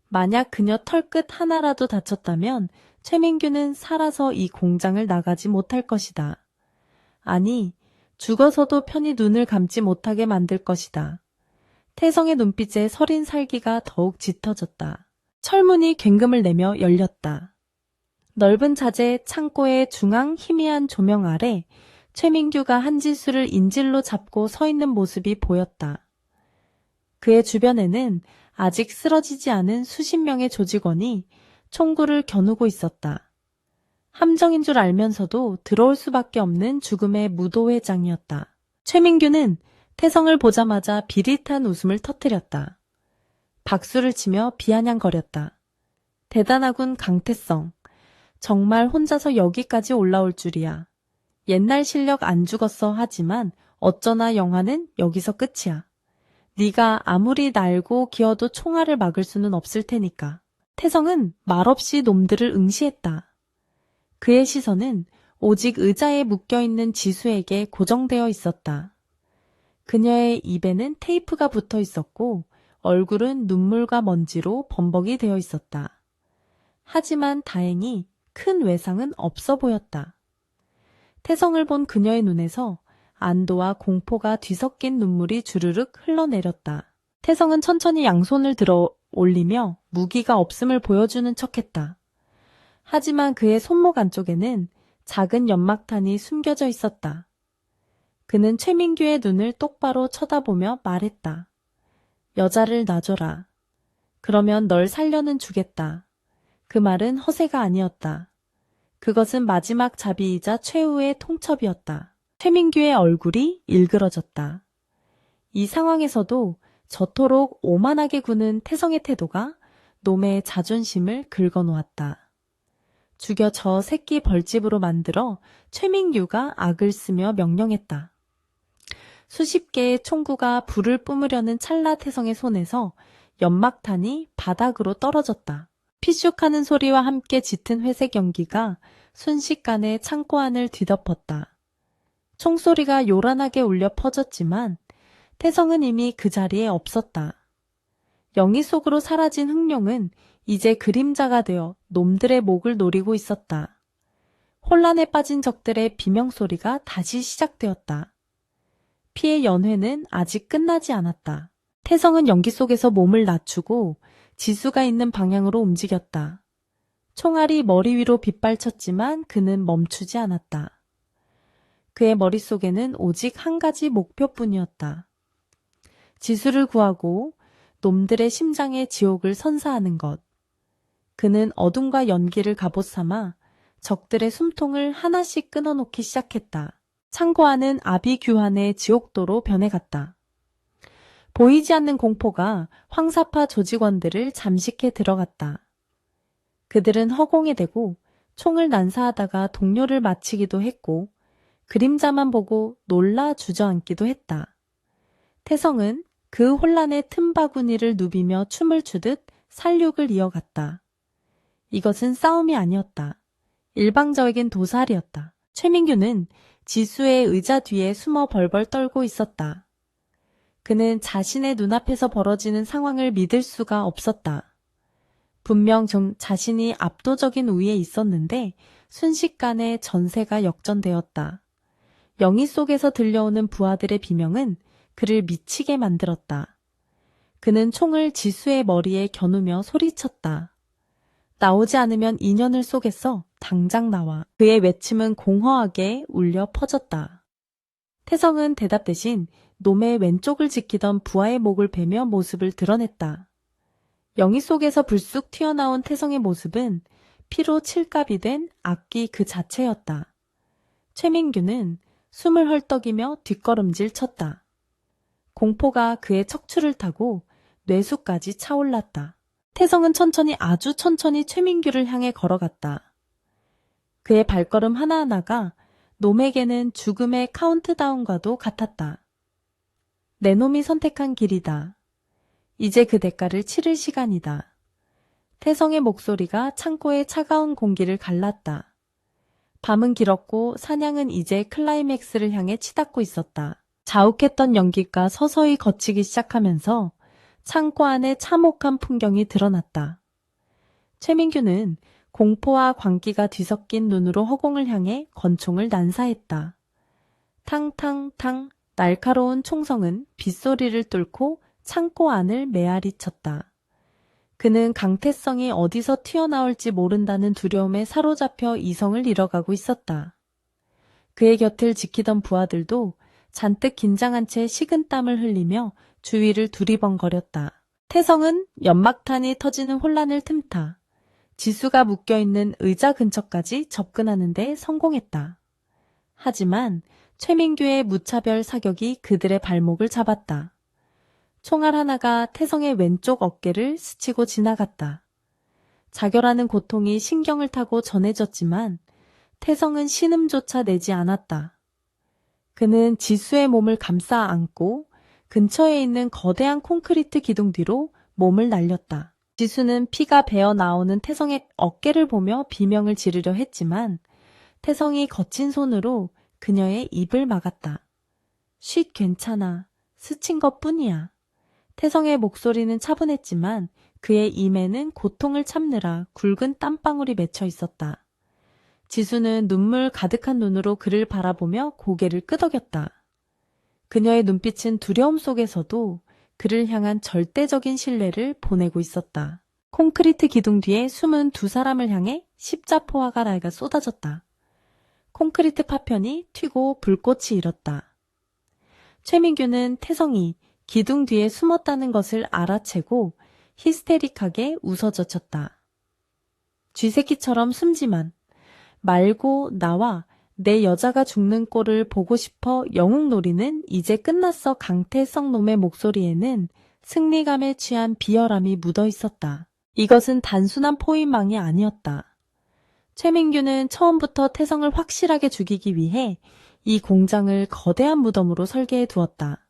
만약 그녀 털끝 하나라도 다쳤다면 최민규는 살아서 이 공장을 나가지 못할 것이다. 아니, 죽어서도 편히 눈을 감지 못하게 만들 것이다. 태성의 눈빛에 서린 살기가 더욱 짙어졌다. 철문이 굉금을 내며 열렸다. 넓은 자재 창고의 중앙 희미한 조명 아래 최민규가 한지수를 인질로 잡고 서 있는 모습이 보였다. 그의 주변에는 아직 쓰러지지 않은 수십 명의 조직원이 총구를 겨누고 있었다. 함정인 줄 알면서도 들어올 수밖에 없는 죽음의 무도회장이었다. 최민규는 태성을 보자마자 비릿한 웃음을 터뜨렸다. 박수를 치며 비아냥거렸다. 대단하군 강태성. 정말 혼자서 여기까지 올라올 줄이야. 옛날 실력 안 죽었어 하지만 어쩌나 영화는 여기서 끝이야. 네가 아무리 날고 기어도 총알을 막을 수는 없을 테니까. 태성은 말없이 놈들을 응시했다. 그의 시선은 오직 의자에 묶여있는 지수에게 고정되어 있었다. 그녀의 입에는 테이프가 붙어 있었고 얼굴은 눈물과 먼지로 범벅이 되어 있었다. 하지만 다행히 큰 외상은 없어 보였다. 태성을 본 그녀의 눈에서 안도와 공포가 뒤섞인 눈물이 주르륵 흘러내렸다. 태성은 천천히 양손을 들어 올리며 무기가 없음을 보여주는 척했다. 하지만 그의 손목 안쪽에는 작은 연막탄이 숨겨져 있었다. 그는 최민규의 눈을 똑바로 쳐다보며 말했다. 여자를 놔줘라. 그러면 널 살려는 주겠다. 그 말은 허세가 아니었다. 그것은 마지막 자비이자 최후의 통첩이었다. 최민규의 얼굴이 일그러졌다. 이 상황에서도 저토록 오만하게 구는 태성의 태도가 놈의 자존심을 긁어놓았다. 죽여 저 새끼 벌집으로 만들어 최민규가 악을 쓰며 명령했다. 수십 개의 총구가 불을 뿜으려는 찰나 태성의 손에서 연막탄이 바닥으로 떨어졌다. 피슉하는 소리와 함께 짙은 회색 연기가 순식간에 창고 안을 뒤덮었다. 총소리가 요란하게 울려 퍼졌지만 태성은 이미 그 자리에 없었다. 영희 속으로 사라진 흑룡은 이제 그림자가 되어 놈들의 목을 노리고 있었다. 혼란에 빠진 적들의 비명소리가 다시 시작되었다. 피의 연회는 아직 끝나지 않았다. 태성은 연기 속에서 몸을 낮추고 지수가 있는 방향으로 움직였다. 총알이 머리 위로 빗발쳤지만 그는 멈추지 않았다. 그의 머릿속에는 오직 한 가지 목표뿐이었다. 지수를 구하고 놈들의 심장에 지옥을 선사하는 것. 그는 어둠과 연기를 갑옷 삼아 적들의 숨통을 하나씩 끊어놓기 시작했다. 창고 안은 아비규환의 지옥도로 변해갔다. 보이지 않는 공포가 황사파 조직원들을 잠식해 들어갔다. 그들은 허공에 대고 총을 난사하다가 동료를 마치기도 했고 그림자만 보고 놀라 주저앉기도 했다. 태성은 그 혼란의 틈바구니를 누비며 춤을 추듯 살육을 이어갔다. 이것은 싸움이 아니었다. 일방적인 도살이었다. 최민규는 지수의 의자 뒤에 숨어 벌벌 떨고 있었다. 그는 자신의 눈앞에서 벌어지는 상황을 믿을 수가 없었다. 분명 좀 자신이 압도적인 우위에 있었는데 순식간에 전세가 역전되었다. 영희 속에서 들려오는 부하들의 비명은 그를 미치게 만들었다. 그는 총을 지수의 머리에 겨누며 소리쳤다. 나오지 않으면 인연을 쏘겠어. 당장 나와. 그의 외침은 공허하게 울려 퍼졌다. 태성은 대답 대신 놈의 왼쪽을 지키던 부하의 목을 베며 모습을 드러냈다. 영희 속에서 불쑥 튀어나온 태성의 모습은 피로 칠갑이 된 악귀 그 자체였다. 최민규는 숨을 헐떡이며 뒷걸음질 쳤다. 공포가 그의 척추를 타고 뇌수까지 차올랐다. 태성은 천천히 아주 천천히 최민규를 향해 걸어갔다. 그의 발걸음 하나하나가 놈에게는 죽음의 카운트다운과도 같았다. 내 놈이 선택한 길이다. 이제 그 대가를 치를 시간이다. 태성의 목소리가 창고의 차가운 공기를 갈랐다. 밤은 길었고 사냥은 이제 클라이맥스를 향해 치닫고 있었다. 자욱했던 연기가 서서히 걷히기 시작하면서 창고 안에 참혹한 풍경이 드러났다. 최민규는 공포와 광기가 뒤섞인 눈으로 허공을 향해 권총을 난사했다. 탕탕탕 날카로운 총성은 빗소리를 뚫고 창고 안을 메아리 쳤다. 그는 강태성이 어디서 튀어나올지 모른다는 두려움에 사로잡혀 이성을 잃어가고 있었다. 그의 곁을 지키던 부하들도 잔뜩 긴장한 채 식은땀을 흘리며 주위를 두리번거렸다. 태성은 연막탄이 터지는 혼란을 틈타 지수가 묶여있는 의자 근처까지 접근하는 데 성공했다. 하지만 최민규의 무차별 사격이 그들의 발목을 잡았다. 총알 하나가 태성의 왼쪽 어깨를 스치고 지나갔다. 자결하는 고통이 신경을 타고 전해졌지만 태성은 신음조차 내지 않았다. 그는 지수의 몸을 감싸 안고 근처에 있는 거대한 콘크리트 기둥 뒤로 몸을 날렸다. 지수는 피가 배어 나오는 태성의 어깨를 보며 비명을 지르려 했지만 태성이 거친 손으로 그녀의 입을 막았다. 쉿 괜찮아. 스친 것뿐이야. 태성의 목소리는 차분했지만 그의 입에는 고통을 참느라 굵은 땀방울이 맺혀 있었다. 지수는 눈물 가득한 눈으로 그를 바라보며 고개를 끄덕였다. 그녀의 눈빛은 두려움 속에서도 그를 향한 절대적인 신뢰를 보내고 있었다. 콘크리트 기둥 뒤에 숨은 두 사람을 향해 십자포화가 날가 쏟아졌다. 콘크리트 파편이 튀고 불꽃이 일었다. 최민규는 태성이 기둥 뒤에 숨었다는 것을 알아채고 히스테릭하게 웃어젖혔다. 쥐새끼처럼 숨지만 말고 나와 내 여자가 죽는 꼴을 보고 싶어 영웅놀이는 이제 끝났어. 강태성 놈의 목소리에는 승리감에 취한 비열함이 묻어 있었다. 이것은 단순한 포위망이 아니었다. 최민규는 처음부터 태성을 확실하게 죽이기 위해 이 공장을 거대한 무덤으로 설계해 두었다.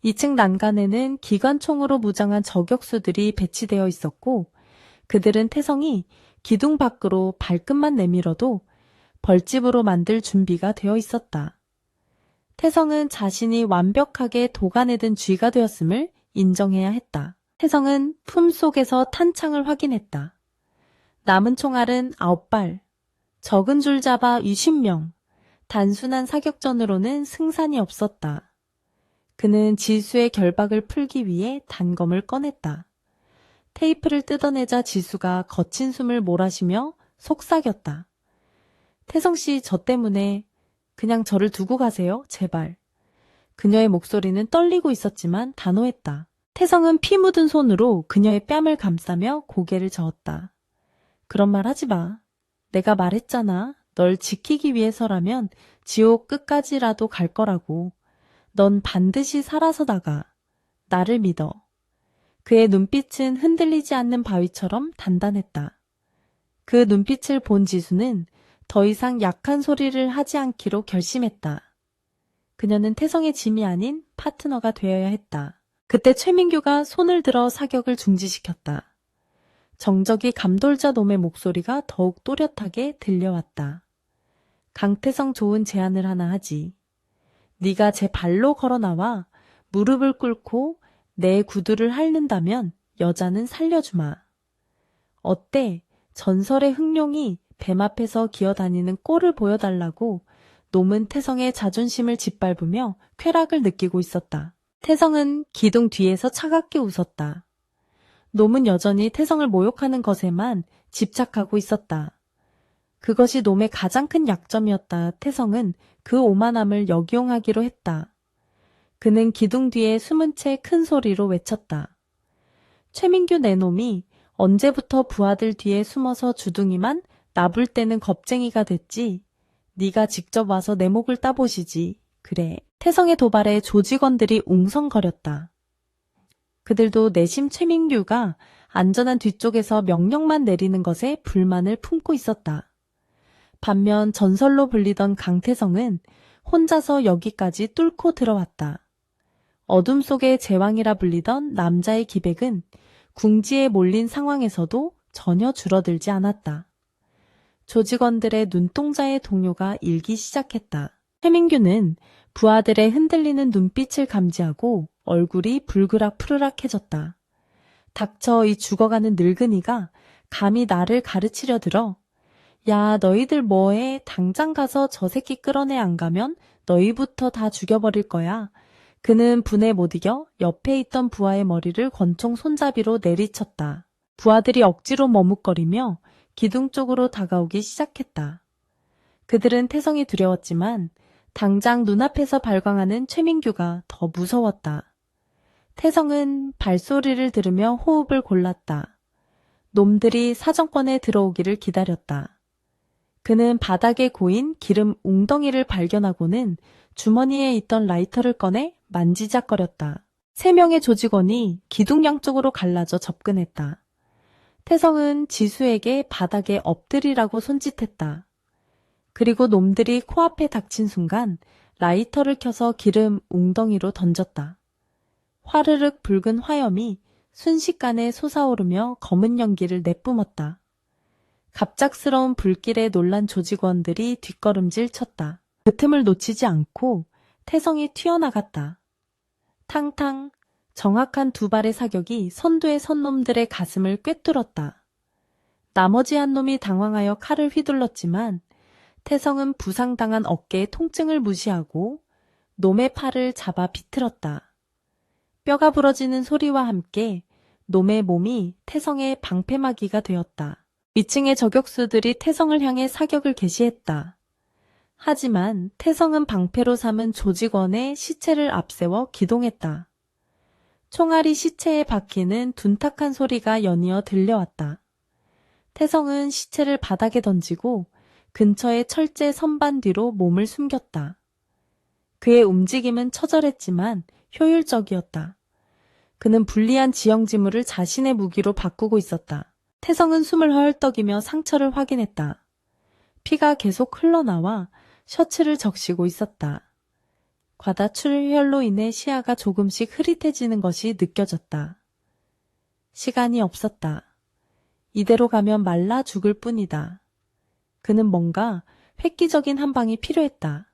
2층 난간에는 기관총으로 무장한 저격수들이 배치되어 있었고 그들은 태성이 기둥 밖으로 발끝만 내밀어도 벌집으로 만들 준비가 되어 있었다. 태성은 자신이 완벽하게 도가내든 쥐가 되었음을 인정해야 했다. 태성은 품속에서 탄창을 확인했다. 남은 총알은 9발, 적은 줄 잡아 20명, 단순한 사격전으로는 승산이 없었다. 그는 지수의 결박을 풀기 위해 단검을 꺼냈다. 테이프를 뜯어내자 지수가 거친 숨을 몰아쉬며 속삭였다. 태성씨, 저 때문에 그냥 저를 두고 가세요, 제발. 그녀의 목소리는 떨리고 있었지만 단호했다. 태성은 피 묻은 손으로 그녀의 뺨을 감싸며 고개를 저었다. 그런 말 하지 마. 내가 말했잖아. 널 지키기 위해서라면 지옥 끝까지라도 갈 거라고. 넌 반드시 살아서 나가. 나를 믿어. 그의 눈빛은 흔들리지 않는 바위처럼 단단했다. 그 눈빛을 본 지수는 더 이상 약한 소리를 하지 않기로 결심했다. 그녀는 태성의 짐이 아닌 파트너가 되어야 했다. 그때 최민규가 손을 들어 사격을 중지시켰다. 정적이 감돌자 놈의 목소리가 더욱 또렷하게 들려왔다. 강태성, 좋은 제안을 하나 하지. 네가 제 발로 걸어 나와 무릎을 꿇고 내 구두를 핥는다면 여자는 살려주마. 어때? 전설의 흑룡이 뱀 앞에서 기어다니는 꼴을 보여달라고. 놈은 태성의 자존심을 짓밟으며 쾌락을 느끼고 있었다. 태성은 기둥 뒤에서 차갑게 웃었다. 놈은 여전히 태성을 모욕하는 것에만 집착하고 있었다. 그것이 놈의 가장 큰 약점이었다. 태성은 그 오만함을 역이용하기로 했다. 그는 기둥 뒤에 숨은 채 큰 소리로 외쳤다. 최민규 내 놈이 언제부터 부하들 뒤에 숨어서 주둥이만 나불 때는 겁쟁이가 됐지. 네가 직접 와서 내 목을 따보시지. 그래. 태성의 도발에 조직원들이 웅성거렸다. 그들도 내심 최민규가 안전한 뒤쪽에서 명령만 내리는 것에 불만을 품고 있었다. 반면 전설로 불리던 강태성은 혼자서 여기까지 뚫고 들어왔다. 어둠 속의 제왕이라 불리던 남자의 기백은 궁지에 몰린 상황에서도 전혀 줄어들지 않았다. 조직원들의 눈동자의 동요가 일기 시작했다. 최민규는 부하들의 흔들리는 눈빛을 감지하고 얼굴이 불그락 푸르락해졌다. 닥쳐, 이 죽어가는 늙은이가 감히 나를 가르치려 들어. 야, 너희들 뭐해? 당장 가서 저 새끼 끌어내. 안 가면 너희부터 다 죽여버릴 거야. 그는 분에 못 이겨 옆에 있던 부하의 머리를 권총 손잡이로 내리쳤다. 부하들이 억지로 머뭇거리며 기둥 쪽으로 다가오기 시작했다. 그들은 태성이 두려웠지만 당장 눈앞에서 발광하는 최민규가 더 무서웠다. 태성은 발소리를 들으며 호흡을 골랐다. 놈들이 사정권에 들어오기를 기다렸다. 그는 바닥에 고인 기름 웅덩이를 발견하고는 주머니에 있던 라이터를 꺼내 만지작거렸다. 3명의 조직원이 기둥 양쪽으로 갈라져 접근했다. 태성은 지수에게 바닥에 엎드리라고 손짓했다. 그리고 놈들이 코앞에 닥친 순간 라이터를 켜서 기름 웅덩이로 던졌다. 화르륵 붉은 화염이 순식간에 솟아오르며 검은 연기를 내뿜었다. 갑작스러운 불길에 놀란 조직원들이 뒷걸음질 쳤다. 그 틈을 놓치지 않고 태성이 튀어나갔다. 탕탕 정확한 두 발의 사격이 선두의 선놈들의 가슴을 꿰뚫었다. 나머지 한 놈이 당황하여 칼을 휘둘렀지만 태성은 부상당한 어깨의 통증을 무시하고 놈의 팔을 잡아 비틀었다. 뼈가 부러지는 소리와 함께 놈의 몸이 태성의 방패막이가 되었다. 위층의 저격수들이 태성을 향해 사격을 개시했다. 하지만 태성은 방패로 삼은 조직원의 시체를 앞세워 기동했다. 총알이 시체에 박히는 둔탁한 소리가 연이어 들려왔다. 태성은 시체를 바닥에 던지고 근처의 철제 선반 뒤로 몸을 숨겼다. 그의 움직임은 처절했지만 효율적이었다. 그는 불리한 지형지물을 자신의 무기로 바꾸고 있었다. 태성은 숨을 헐떡이며 상처를 확인했다. 피가 계속 흘러나와 셔츠를 적시고 있었다. 과다출혈로 인해 시야가 조금씩 흐릿해지는 것이 느껴졌다. 시간이 없었다. 이대로 가면 말라 죽을 뿐이다. 그는 뭔가 획기적인 한 방이 필요했다.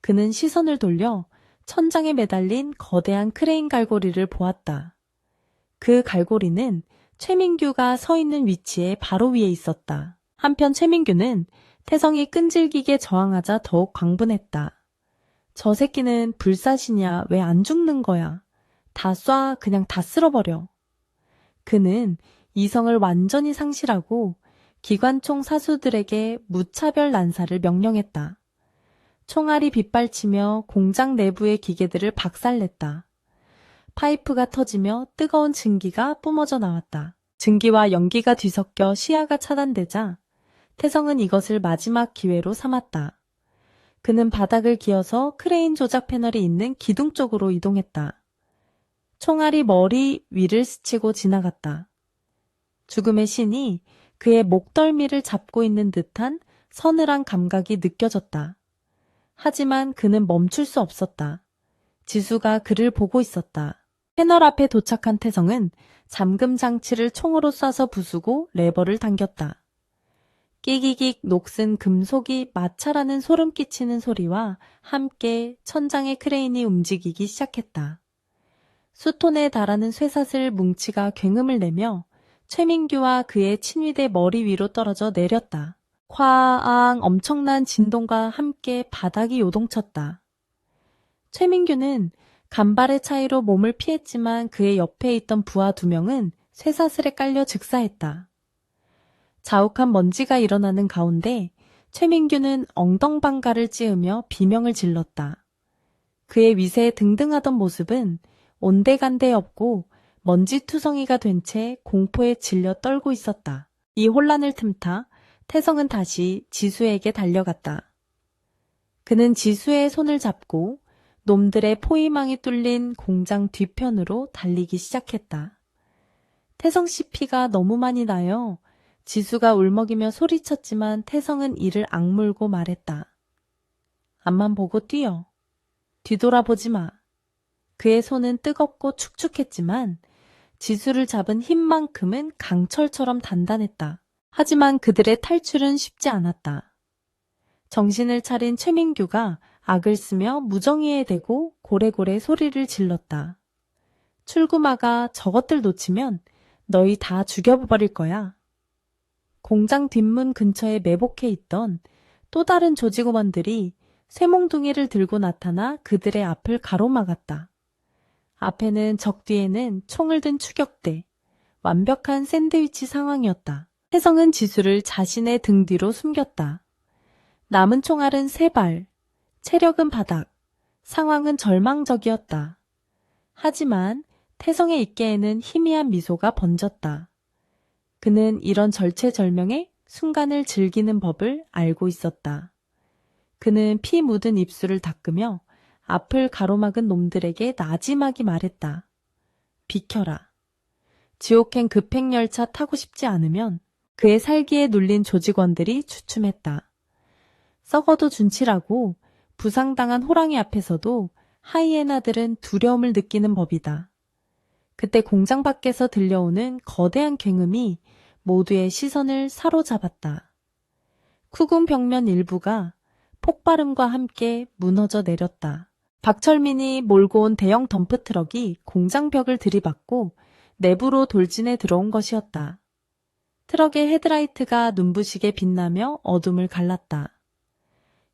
그는 시선을 돌려 천장에 매달린 거대한 크레인 갈고리를 보았다. 그 갈고리는 최민규가 서 있는 위치에 바로 위에 있었다. 한편 최민규는 태성이 끈질기게 저항하자 더욱 광분했다. 저 새끼는 불사시냐? 왜 안 죽는 거야? 다 쏴, 그냥 다 쓸어버려. 그는 이성을 완전히 상실하고 기관총 사수들에게 무차별 난사를 명령했다. 총알이 빗발치며 공장 내부의 기계들을 박살냈다. 파이프가 터지며 뜨거운 증기가 뿜어져 나왔다. 증기와 연기가 뒤섞여 시야가 차단되자 태성은 이것을 마지막 기회로 삼았다. 그는 바닥을 기어서 크레인 조작 패널이 있는 기둥 쪽으로 이동했다. 총알이 머리 위를 스치고 지나갔다. 죽음의 신이 그의 목덜미를 잡고 있는 듯한 서늘한 감각이 느껴졌다. 하지만 그는 멈출 수 없었다. 지수가 그를 보고 있었다. 패널 앞에 도착한 태성은 잠금 장치를 총으로 쏴서 부수고 레버를 당겼다. 끼기익 녹슨 금속이 마찰하는 소름 끼치는 소리와 함께 천장의 크레인이 움직이기 시작했다. 수톤에 달하는 쇠사슬 뭉치가 굉음을 내며 최민규와 그의 친위대 머리 위로 떨어져 내렸다. 쾅 엄청난 진동과 함께 바닥이 요동쳤다. 최민규는 간발의 차이로 몸을 피했지만 그의 옆에 있던 부하 2명은 쇠사슬에 깔려 즉사했다. 자욱한 먼지가 일어나는 가운데 최민규는 엉덩방가를 찌으며 비명을 질렀다. 그의 위세에 등등하던 모습은 온데간데 없고 먼지투성이가 된 채 공포에 질려 떨고 있었다. 이 혼란을 틈타 태성은 다시 지수에게 달려갔다. 그는 지수의 손을 잡고 놈들의 포위망이 뚫린 공장 뒤편으로 달리기 시작했다. 태성 씨 피가 너무 많이 나요. 지수가 울먹이며 소리쳤지만 태성은 이를 악물고 말했다. 앞만 보고 뛰어. 뒤돌아보지 마. 그의 손은 뜨겁고 축축했지만 지수를 잡은 힘만큼은 강철처럼 단단했다. 하지만 그들의 탈출은 쉽지 않았다. 정신을 차린 최민규가 악을 쓰며 무정의에 대고 고래고래 소리를 질렀다. 출구마가 저것들 놓치면 너희 다 죽여버릴 거야. 공장 뒷문 근처에 매복해 있던 또 다른 조직원들이 쇠몽둥이를 들고 나타나 그들의 앞을 가로막았다. 앞에는 적 뒤에는 총을 든 추격대, 완벽한 샌드위치 상황이었다. 태성은 지수를 자신의 등 뒤로 숨겼다. 남은 총알은 3발, 체력은 바닥, 상황은 절망적이었다. 하지만 태성의 입계에는 희미한 미소가 번졌다. 그는 이런 절체절명의 순간을 즐기는 법을 알고 있었다. 그는 피 묻은 입술을 닦으며 앞을 가로막은 놈들에게 나지막이 말했다. 비켜라. 지옥행 급행열차 타고 싶지 않으면 그의 살기에 눌린 조직원들이 주춤했다. 썩어도 준치라고 부상당한 호랑이 앞에서도 하이에나들은 두려움을 느끼는 법이다. 그때 공장 밖에서 들려오는 거대한 굉음이 모두의 시선을 사로잡았다. 쿠궁 벽면 일부가 폭발음과 함께 무너져 내렸다. 박철민이 몰고 온 대형 덤프트럭이 공장 벽을 들이받고 내부로 돌진해 들어온 것이었다. 트럭의 헤드라이트가 눈부시게 빛나며 어둠을 갈랐다.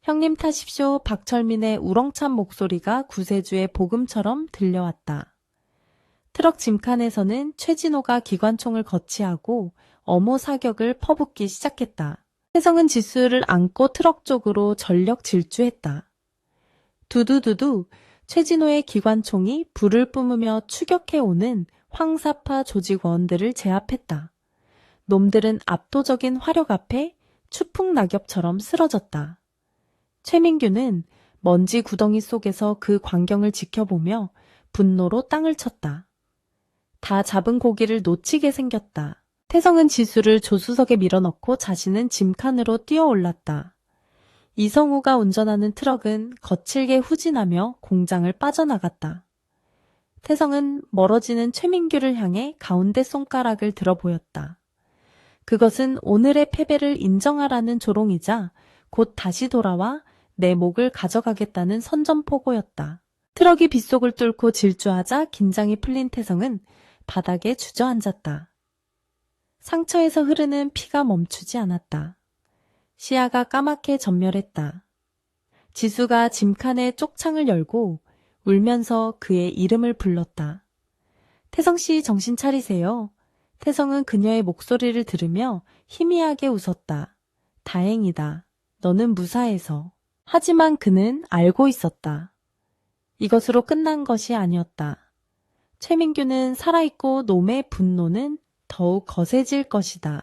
형님 타십시오. 박철민의 우렁찬 목소리가 구세주의 복음처럼 들려왔다. 트럭 짐칸에서는 최진호가 기관총을 거치하고 어모 사격을 퍼붓기 시작했다. 태성은 지수를 안고 트럭 쪽으로 전력 질주했다. 두두두두 최진호의 기관총이 불을 뿜으며 추격해오는 황사파 조직원들을 제압했다. 놈들은 압도적인 화력 앞에 추풍낙엽처럼 쓰러졌다. 최민규는 먼지 구덩이 속에서 그 광경을 지켜보며 분노로 땅을 쳤다. 다 잡은 고기를 놓치게 생겼다. 태성은 지수를 조수석에 밀어넣고 자신은 짐칸으로 뛰어올랐다. 이성우가 운전하는 트럭은 거칠게 후진하며 공장을 빠져나갔다. 태성은 멀어지는 최민규를 향해 가운데 손가락을 들어 보였다. 그것은 오늘의 패배를 인정하라는 조롱이자 곧 다시 돌아와 내 목을 가져가겠다는 선전포고였다. 트럭이 빗속을 뚫고 질주하자 긴장이 풀린 태성은 바닥에 주저앉았다. 상처에서 흐르는 피가 멈추지 않았다. 시야가 까맣게 전멸했다. 지수가 짐칸의 쪽창을 열고 울면서 그의 이름을 불렀다. 태성씨 정신 차리세요. 태성은 그녀의 목소리를 들으며 희미하게 웃었다. 다행이다. 너는 무사해서. 하지만 그는 알고 있었다. 이것으로 끝난 것이 아니었다. 최민규는 살아있고 놈의 분노는 더욱 거세질 것이다.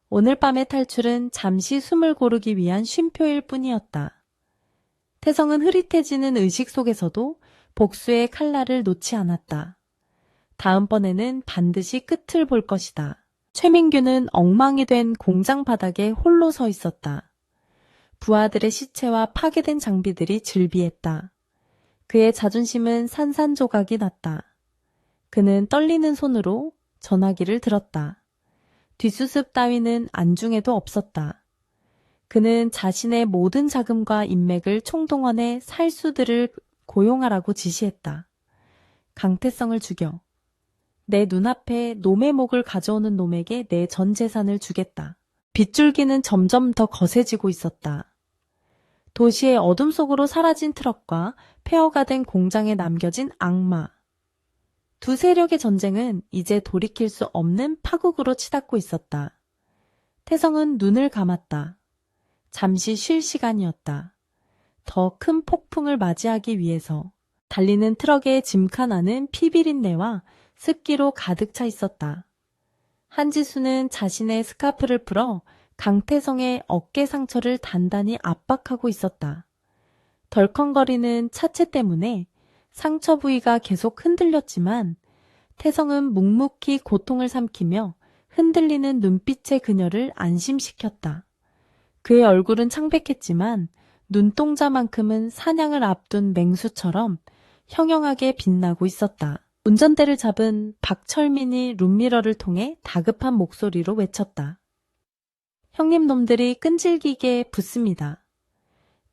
오늘 밤의 탈출은 잠시 숨을 고르기 위한 쉼표일 뿐이었다. 태성은 흐릿해지는 의식 속에서도 복수의 칼날을 놓지 않았다. 다음번에는 반드시 끝을 볼 것이다. 최민규는 엉망이 된 공장 바닥에 홀로 서 있었다. 부하들의 시체와 파괴된 장비들이 즐비했다. 그의 자존심은 산산조각이 났다. 그는 떨리는 손으로 전화기를 들었다. 뒷수습 따위는 안중에도 없었다. 그는 자신의 모든 자금과 인맥을 총동원해 살수들을 고용하라고 지시했다. 강태성을 죽여. 내 눈앞에 놈의 목을 가져오는 놈에게 내 전 재산을 주겠다. 빗줄기는 점점 더 거세지고 있었다. 도시의 어둠 속으로 사라진 트럭과 폐허가 된 공장에 남겨진 악마. 두 세력의 전쟁은 이제 돌이킬 수 없는 파국으로 치닫고 있었다. 태성은 눈을 감았다. 잠시 쉴 시간이었다. 더 큰 폭풍을 맞이하기 위해서. 달리는 트럭의 짐칸 안은 피비린내와 습기로 가득 차 있었다. 한지수는 자신의 스카프를 풀어 강태성의 어깨 상처를 단단히 압박하고 있었다. 덜컹거리는 차체 때문에 상처 부위가 계속 흔들렸지만 태성은 묵묵히 고통을 삼키며 흔들리는 눈빛의 그녀를 안심시켰다. 그의 얼굴은 창백했지만 눈동자만큼은 사냥을 앞둔 맹수처럼 형형하게 빛나고 있었다. 운전대를 잡은 박철민이 룸미러를 통해 다급한 목소리로 외쳤다. 형님 놈들이 끈질기게 붙습니다.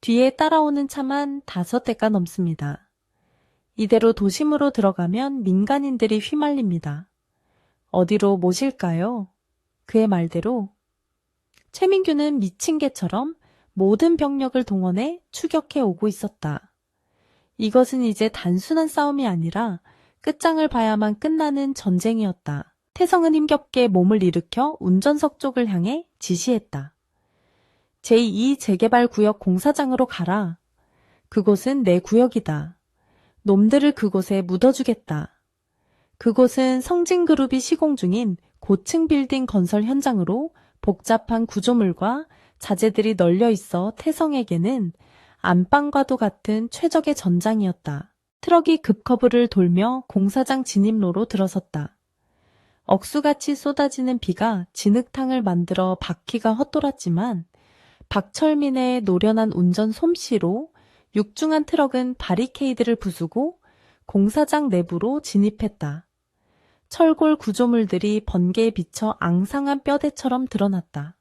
뒤에 따라오는 차만 5대가 넘습니다. 이대로 도심으로 들어가면 민간인들이 휘말립니다. 어디로 모실까요? 그의 말대로 최민규는 미친 개처럼 모든 병력을 동원해 추격해 오고 있었다. 이것은 이제 단순한 싸움이 아니라 끝장을 봐야만 끝나는 전쟁이었다. 태성은 힘겹게 몸을 일으켜 운전석 쪽을 향해 지시했다. 제2 재개발구역 공사장으로 가라. 그곳은 내 구역이다. 놈들을 그곳에 묻어주겠다. 그곳은 성진그룹이 시공 중인 고층 빌딩 건설 현장으로 복잡한 구조물과 자재들이 널려 있어 태성에게는 안방과도 같은 최적의 전장이었다. 트럭이 급커브를 돌며 공사장 진입로로 들어섰다. 억수같이 쏟아지는 비가 진흙탕을 만들어 바퀴가 헛돌았지만 박철민의 노련한 운전 솜씨로 육중한 트럭은 바리케이드를 부수고 공사장 내부로 진입했다. 철골 구조물들이 번개에 비쳐 앙상한 뼈대처럼 드러났다.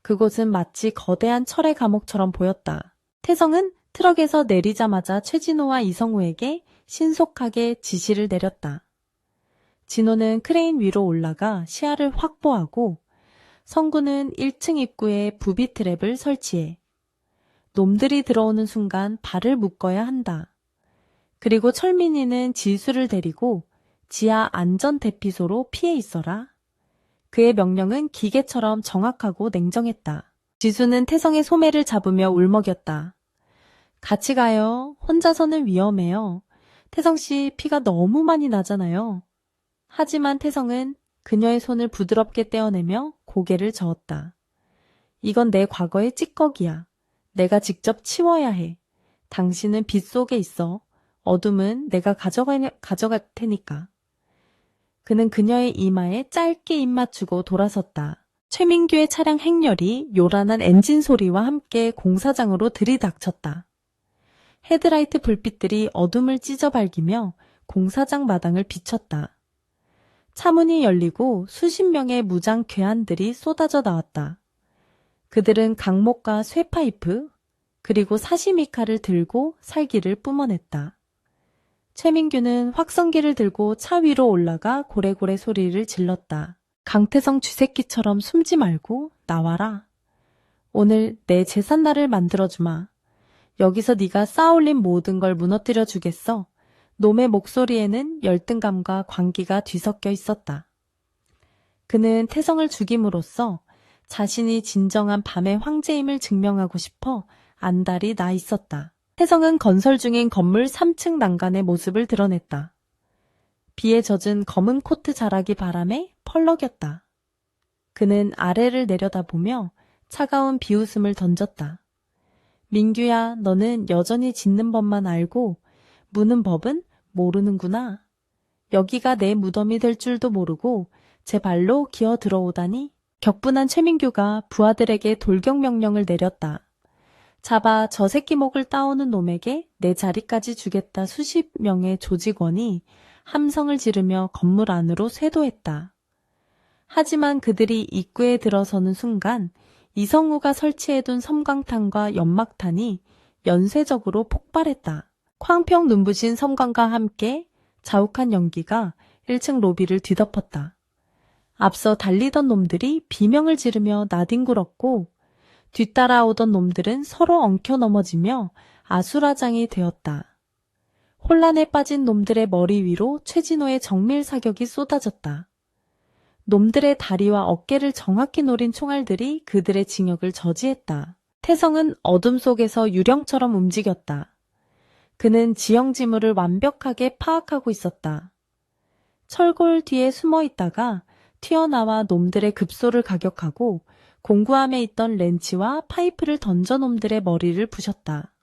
그곳은 마치 거대한 철의 감옥처럼 보였다. 태성은 트럭에서 내리자마자 최진호와 이성우에게 신속하게 지시를 내렸다. 진호는 크레인 위로 올라가 시야를 확보하고 성구는 1층 입구에 부비 트랩을 설치해 놈들이 들어오는 순간 발을 묶어야 한다. 그리고 철민이는 지수를 데리고 지하 안전 대피소로 피해 있어라. 그의 명령은 기계처럼 정확하고 냉정했다. 지수는 태성의 소매를 잡으며 울먹였다. 같이 가요. 혼자서는 위험해요. 태성씨 피가 너무 많이 나잖아요. 하지만 태성은 그녀의 손을 부드럽게 떼어내며 고개를 저었다. 이건 내 과거의 찌꺼기야. 내가 직접 치워야 해. 당신은 빛 속에 있어. 어둠은 내가 가져갈 테니까. 그는 그녀의 이마에 짧게 입 맞추고 돌아섰다. 최민규의 차량 행렬이 요란한 엔진 소리와 함께 공사장으로 들이닥쳤다. 헤드라이트 불빛들이 어둠을 찢어 밝히며 공사장 마당을 비췄다. 차문이 열리고 수십 명의 무장 괴한들이 쏟아져 나왔다. 그들은 강목과 쇠파이프 그리고 사시미칼을 들고 살기를 뿜어냈다. 최민규는 확성기를 들고 차 위로 올라가 고래고래 소리를 질렀다. 강태성 쥐새끼처럼 숨지 말고 나와라. 오늘 내 제삿날을 만들어주마. 여기서 네가 쌓아올린 모든 걸 무너뜨려 주겠어. 놈의 목소리에는 열등감과 광기가 뒤섞여 있었다. 그는 태성을 죽임으로써 자신이 진정한 밤의 황제임을 증명하고 싶어 안달이 나 있었다. 태성은 건설 중인 건물 3층 난간의 모습을 드러냈다. 비에 젖은 검은 코트 자락이 바람에 펄럭였다. 그는 아래를 내려다보며 차가운 비웃음을 던졌다. 민규야, 너는 여전히 짓는 법만 알고 무는 법은 모르는구나. 여기가 내 무덤이 될 줄도 모르고 제 발로 기어 들어오다니. 격분한 최민규가 부하들에게 돌격 명령을 내렸다. 잡아 저 새끼 목을 따오는 놈에게 내 자리까지 주겠다. 수십 명의 조직원이 함성을 지르며 건물 안으로 쇄도했다. 하지만 그들이 입구에 들어서는 순간 이성우가 설치해둔 섬광탄과 연막탄이 연쇄적으로 폭발했다. 쾅평 눈부신 섬광과 함께 자욱한 연기가 1층 로비를 뒤덮었다. 앞서 달리던 놈들이 비명을 지르며 나뒹굴었고 뒤따라오던 놈들은 서로 엉켜 넘어지며 아수라장이 되었다. 혼란에 빠진 놈들의 머리 위로 최진호의 정밀 사격이 쏟아졌다. 놈들의 다리와 어깨를 정확히 노린 총알들이 그들의 징역을 저지했다. 태성은 어둠 속에서 유령처럼 움직였다. 그는 지형지물을 완벽하게 파악하고 있었다. 철골 뒤에 숨어 있다가 튀어나와 놈들의 급소를 가격하고 공구함에 있던 렌치와 파이프를 던져 놈들의 머리를 부셨다.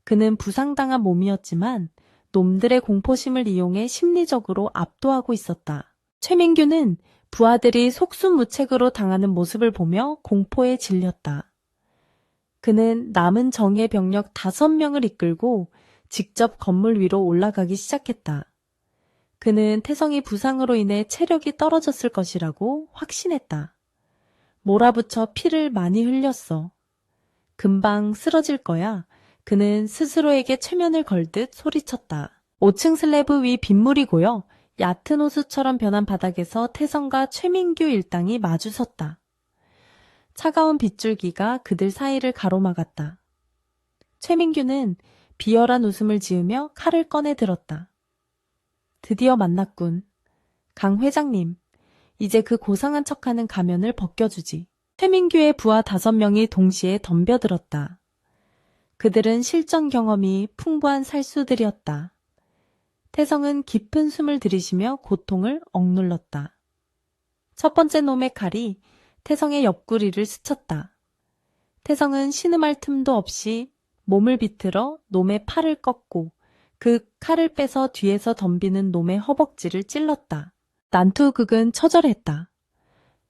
그는 부상당한 몸이었지만 놈들의 공포심을 이용해 심리적으로 압도하고 있었다. 최민규는 부하들이 속수무책으로 당하는 모습을 보며 공포에 질렸다. 그는 남은 정예 병력 5명을 이끌고 직접 건물 위로 올라가기 시작했다. 그는 태성이 부상으로 인해 체력이 떨어졌을 것이라고 확신했다. 몰아붙여 피를 많이 흘렸어. 금방 쓰러질 거야. 그는 스스로에게 최면을 걸듯 소리쳤다. 5층 슬래브 위 빗물이 고여 얕은 호수처럼 변한 바닥에서 태성과 최민규 일당이 마주섰다. 차가운 빗줄기가 그들 사이를 가로막았다. 최민규는 비열한 웃음을 지으며 칼을 꺼내 들었다. 드디어 만났군. 강 회장님, 이제 그 고상한 척하는 가면을 벗겨주지. 최민규의 부하 5명이 동시에 덤벼들었다. 그들은 실전 경험이 풍부한 살수들이었다. 태성은 깊은 숨을 들이쉬며 고통을 억눌렀다. 첫 번째 놈의 칼이 태성의 옆구리를 스쳤다. 태성은 신음할 틈도 없이 몸을 비틀어 놈의 팔을 꺾고 그 칼을 빼서 뒤에서 덤비는 놈의 허벅지를 찔렀다. 난투극은 처절했다.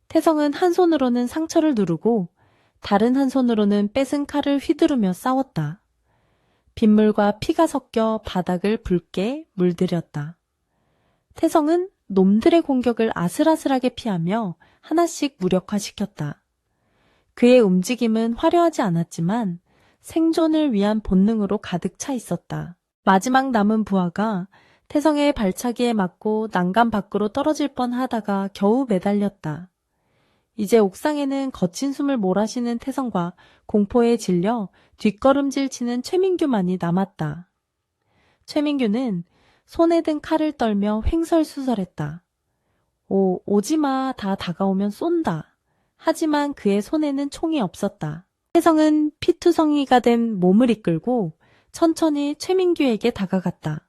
태성은 한 손으로는 상처를 누르고 다른 한 손으로는 뺏은 칼을 휘두르며 싸웠다. 빗물과 피가 섞여 바닥을 붉게 물들였다. 태성은 놈들의 공격을 아슬아슬하게 피하며 하나씩 무력화시켰다. 그의 움직임은 화려하지 않았지만 생존을 위한 본능으로 가득 차 있었다. 마지막 남은 부하가 태성의 발차기에 맞고 난간 밖으로 떨어질 뻔하다가 겨우 매달렸다. 이제 옥상에는 거친 숨을 몰아쉬는 태성과 공포에 질려 뒷걸음질 치는 최민규만이 남았다. 최민규는 손에 든 칼을 떨며 횡설수설했다. 오지마, 다 다가오면 쏜다. 하지만 그의 손에는 총이 없었다. 태성은 피투성이가 된 몸을 이끌고 천천히 최민규에게 다가갔다.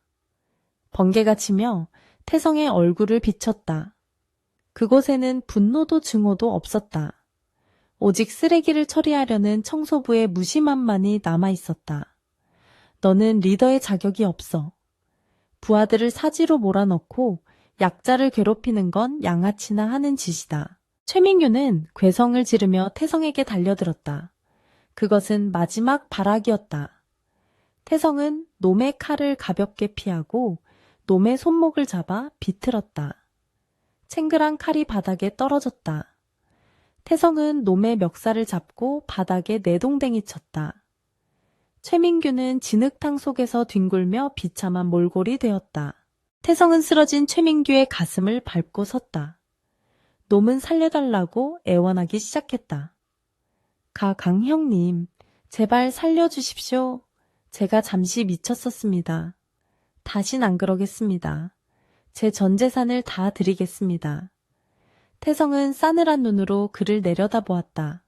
번개가 치며 태성의 얼굴을 비쳤다. 그곳에는 분노도 증오도 없었다. 오직 쓰레기를 처리하려는 청소부의 무심함만이 남아있었다. 너는 리더의 자격이 없어. 부하들을 사지로 몰아넣고 약자를 괴롭히는 건 양아치나 하는 짓이다. 최민규는 괴성을 지르며 태성에게 달려들었다. 그것은 마지막 발악이었다. 태성은 놈의 칼을 가볍게 피하고 놈의 손목을 잡아 비틀었다. 챙그랑 칼이 바닥에 떨어졌다. 태성은 놈의 멱살을 잡고 바닥에 내동댕이 쳤다. 최민규는 진흙탕 속에서 뒹굴며 비참한 몰골이 되었다. 태성은 쓰러진 최민규의 가슴을 밟고 섰다. 놈은 살려달라고 애원하기 시작했다. 강형님, 제발 살려주십시오. 제가 잠시 미쳤었습니다. 다신 안 그러겠습니다. 제 전 재산을 다 드리겠습니다. 태성은 싸늘한 눈으로 그를 내려다보았다.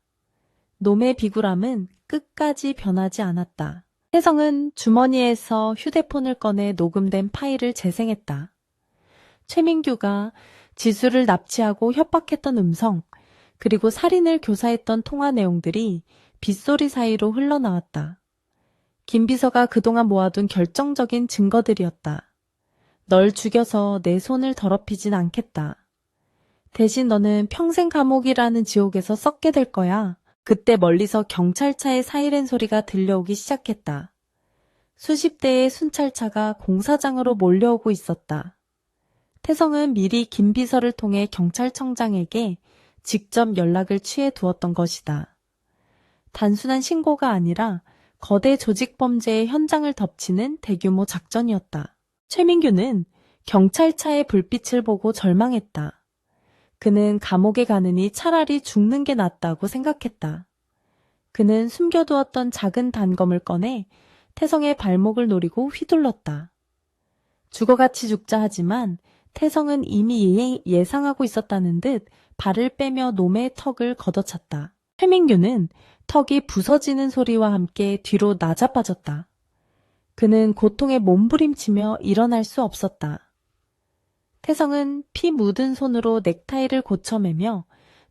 놈의 비굴함은 끝까지 변하지 않았다. 태성은 주머니에서 휴대폰을 꺼내 녹음된 파일을 재생했다. 최민규가 지수를 납치하고 협박했던 음성, 그리고 살인을 교사했던 통화 내용들이 빗소리 사이로 흘러나왔다. 김 비서가 그동안 모아둔 결정적인 증거들이었다. 널 죽여서 내 손을 더럽히진 않겠다. 대신 너는 평생 감옥이라는 지옥에서 썩게 될 거야. 그때 멀리서 경찰차의 사이렌 소리가 들려오기 시작했다. 수십 대의 순찰차가 공사장으로 몰려오고 있었다. 태성은 미리 김 비서를 통해 경찰청장에게 직접 연락을 취해 두었던 것이다. 단순한 신고가 아니라 거대 조직 범죄의 현장을 덮치는 대규모 작전이었다. 최민규는 경찰차의 불빛을 보고 절망했다. 그는 감옥에 가느니 차라리 죽는 게 낫다고 생각했다. 그는 숨겨두었던 작은 단검을 꺼내 태성의 발목을 노리고 휘둘렀다. 죽어같이 죽자 하지만 태성은 이미 예상하고 있었다는 듯 발을 빼며 놈의 턱을 걷어찼다. 최민규는 턱이 부서지는 소리와 함께 뒤로 나자빠졌다. 그는 고통에 몸부림치며 일어날 수 없었다. 태성은 피 묻은 손으로 넥타이를 고쳐매며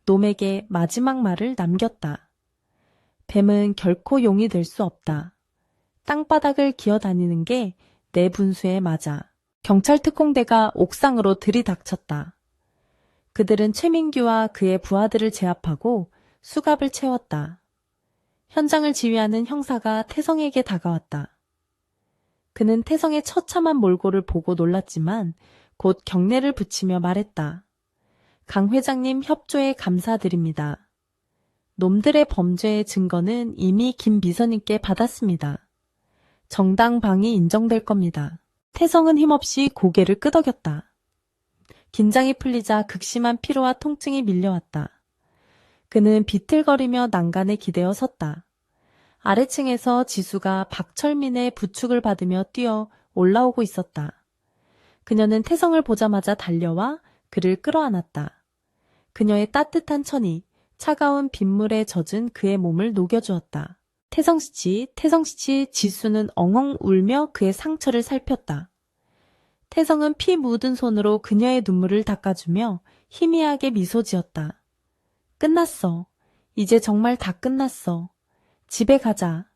놈에게 마지막 말을 남겼다. 뱀은 결코 용이 될 수 없다. 땅바닥을 기어다니는 게 내 분수에 맞아. 경찰 특공대가 옥상으로 들이닥쳤다. 그들은 최민규와 그의 부하들을 제압하고 수갑을 채웠다. 현장을 지휘하는 형사가 태성에게 다가왔다. 그는 태성의 처참한 몰골을 보고 놀랐지만 곧 경례를 붙이며 말했다. 강 회장님 협조에 감사드립니다. 놈들의 범죄의 증거는 이미 김 비서님께 받았습니다. 정당방위 인정될 겁니다. 태성은 힘없이 고개를 끄덕였다. 긴장이 풀리자 극심한 피로와 통증이 밀려왔다. 그는 비틀거리며 난간에 기대어 섰다. 아래층에서 지수가 박철민의 부축을 받으며 뛰어 올라오고 있었다. 그녀는 태성을 보자마자 달려와 그를 끌어안았다. 그녀의 따뜻한 천이 차가운 빗물에 젖은 그의 몸을 녹여주었다. 태성씨, 지수는 엉엉 울며 그의 상처를 살폈다. 태성은 피 묻은 손으로 그녀의 눈물을 닦아주며 희미하게 미소 지었다. 끝났어. 이제 정말 다 끝났어. 집에 가자.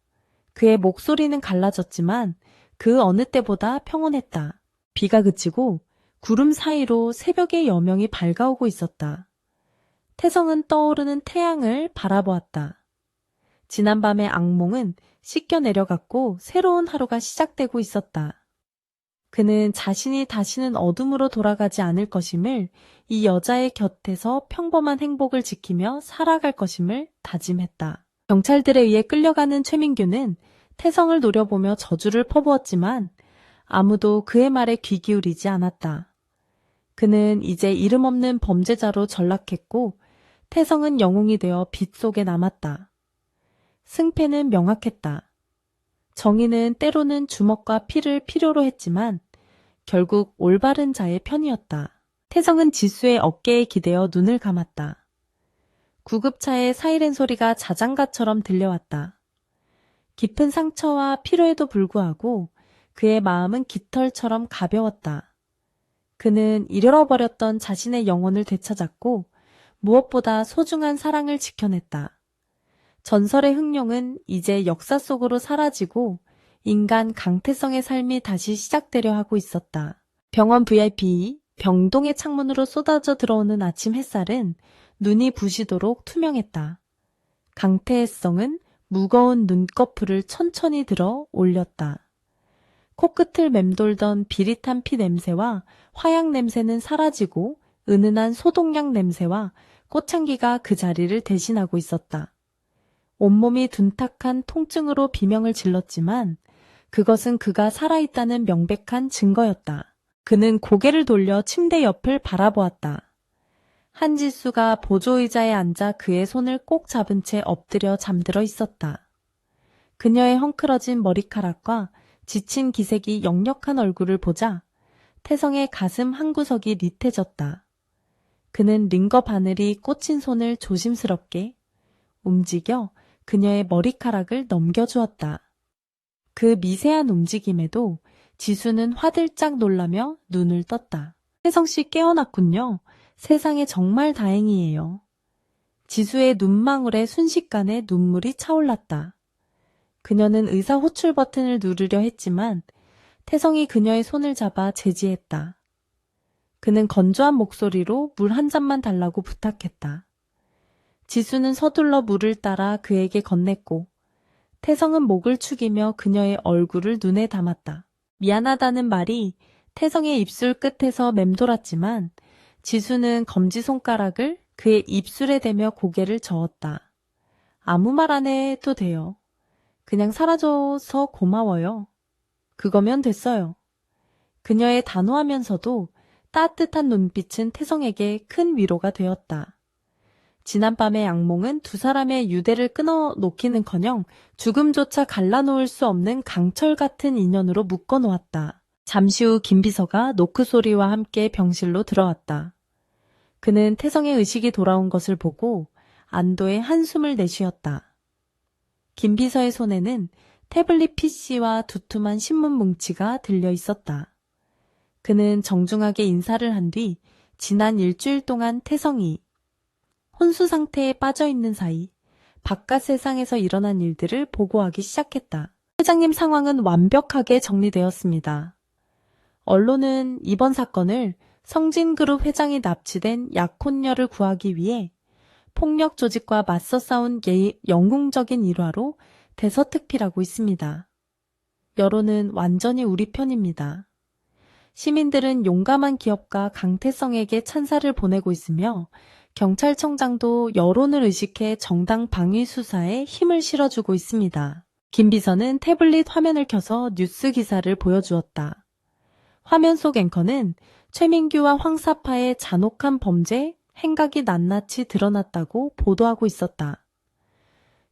그의 목소리는 갈라졌지만 그 어느 때보다 평온했다. 비가 그치고 구름 사이로 새벽의 여명이 밝아오고 있었다. 태성은 떠오르는 태양을 바라보았다. 지난밤의 악몽은 씻겨 내려갔고 새로운 하루가 시작되고 있었다. 그는 자신이 다시는 어둠으로 돌아가지 않을 것임을, 이 여자의 곁에서 평범한 행복을 지키며 살아갈 것임을 다짐했다. 경찰들에 의해 끌려가는 최민규는 태성을 노려보며 저주를 퍼부었지만 아무도 그의 말에 귀 기울이지 않았다. 그는 이제 이름 없는 범죄자로 전락했고 태성은 영웅이 되어 빛 속에 남았다. 승패는 명확했다. 정의는 때로는 주먹과 피를 필요로 했지만 결국 올바른 자의 편이었다. 태성은 지수의 어깨에 기대어 눈을 감았다. 구급차의 사이렌 소리가 자장가처럼 들려왔다. 깊은 상처와 피로에도 불구하고 그의 마음은 깃털처럼 가벼웠다. 그는 잃어버렸던 자신의 영혼을 되찾았고 무엇보다 소중한 사랑을 지켜냈다. 전설의 흥룡은 이제 역사 속으로 사라지고 인간 강태성의 삶이 다시 시작되려 하고 있었다. 병원 VIP, 병동의 창문으로 쏟아져 들어오는 아침 햇살은 눈이 부시도록 투명했다. 강태성은 무거운 눈꺼풀을 천천히 들어 올렸다. 코끝을 맴돌던 비릿한 피 냄새와 화약 냄새는 사라지고 은은한 소독약 냄새와 꽃향기가 그 자리를 대신하고 있었다. 온몸이 둔탁한 통증으로 비명을 질렀지만 그것은 그가 살아있다는 명백한 증거였다. 그는 고개를 돌려 침대 옆을 바라보았다. 한지수가 보조의자에 앉아 그의 손을 꼭 잡은 채 엎드려 잠들어 있었다. 그녀의 헝클어진 머리카락과 지친 기색이 역력한 얼굴을 보자 태성의 가슴 한구석이 니태졌다. 그는 링거 바늘이 꽂힌 손을 조심스럽게 움직여 그녀의 머리카락을 넘겨주었다. 그 미세한 움직임에도 지수는 화들짝 놀라며 눈을 떴다. 태성씨 깨어났군요. 세상에 정말 다행이에요. 지수의 눈망울에 순식간에 눈물이 차올랐다. 그녀는 의사 호출 버튼을 누르려 했지만 태성이 그녀의 손을 잡아 제지했다. 그는 건조한 목소리로 물 한 잔만 달라고 부탁했다. 지수는 서둘러 물을 따라 그에게 건넸고 태성은 목을 축이며 그녀의 얼굴을 눈에 담았다. 미안하다는 말이 태성의 입술 끝에서 맴돌았지만 지수는 검지손가락을 그의 입술에 대며 고개를 저었다. 아무 말 안 해도 돼요. 그냥 사라져서 고마워요. 그거면 됐어요. 그녀의 단호하면서도 따뜻한 눈빛은 태성에게 큰 위로가 되었다. 지난밤의 악몽은 두 사람의 유대를 끊어놓기는커녕 죽음조차 갈라놓을 수 없는 강철 같은 인연으로 묶어놓았다. 잠시 후 김비서가 노크 소리와 함께 병실로 들어왔다. 그는 태성의 의식이 돌아온 것을 보고 안도의 한숨을 내쉬었다. 김비서의 손에는 태블릿 PC와 두툼한 신문 뭉치가 들려 있었다. 그는 정중하게 인사를 한 뒤 지난 일주일 동안 태성이 혼수 상태에 빠져 있는 사이 바깥 세상에서 일어난 일들을 보고하기 시작했다. 회장님 상황은 완벽하게 정리되었습니다. 언론은 이번 사건을 성진그룹 회장이 납치된 약혼녀를 구하기 위해 폭력 조직과 맞서 싸운 영웅적인 일화로 대서특필하고 있습니다. 여론은 완전히 우리 편입니다. 시민들은 용감한 기업가 강태성에게 찬사를 보내고 있으며 경찰청장도 여론을 의식해 정당 방위 수사에 힘을 실어주고 있습니다. 김 비서는 태블릿 화면을 켜서 뉴스 기사를 보여주었다. 화면 속 앵커는 최민규와 황사파의 잔혹한 범죄 행각이 낱낱이 드러났다고 보도하고 있었다.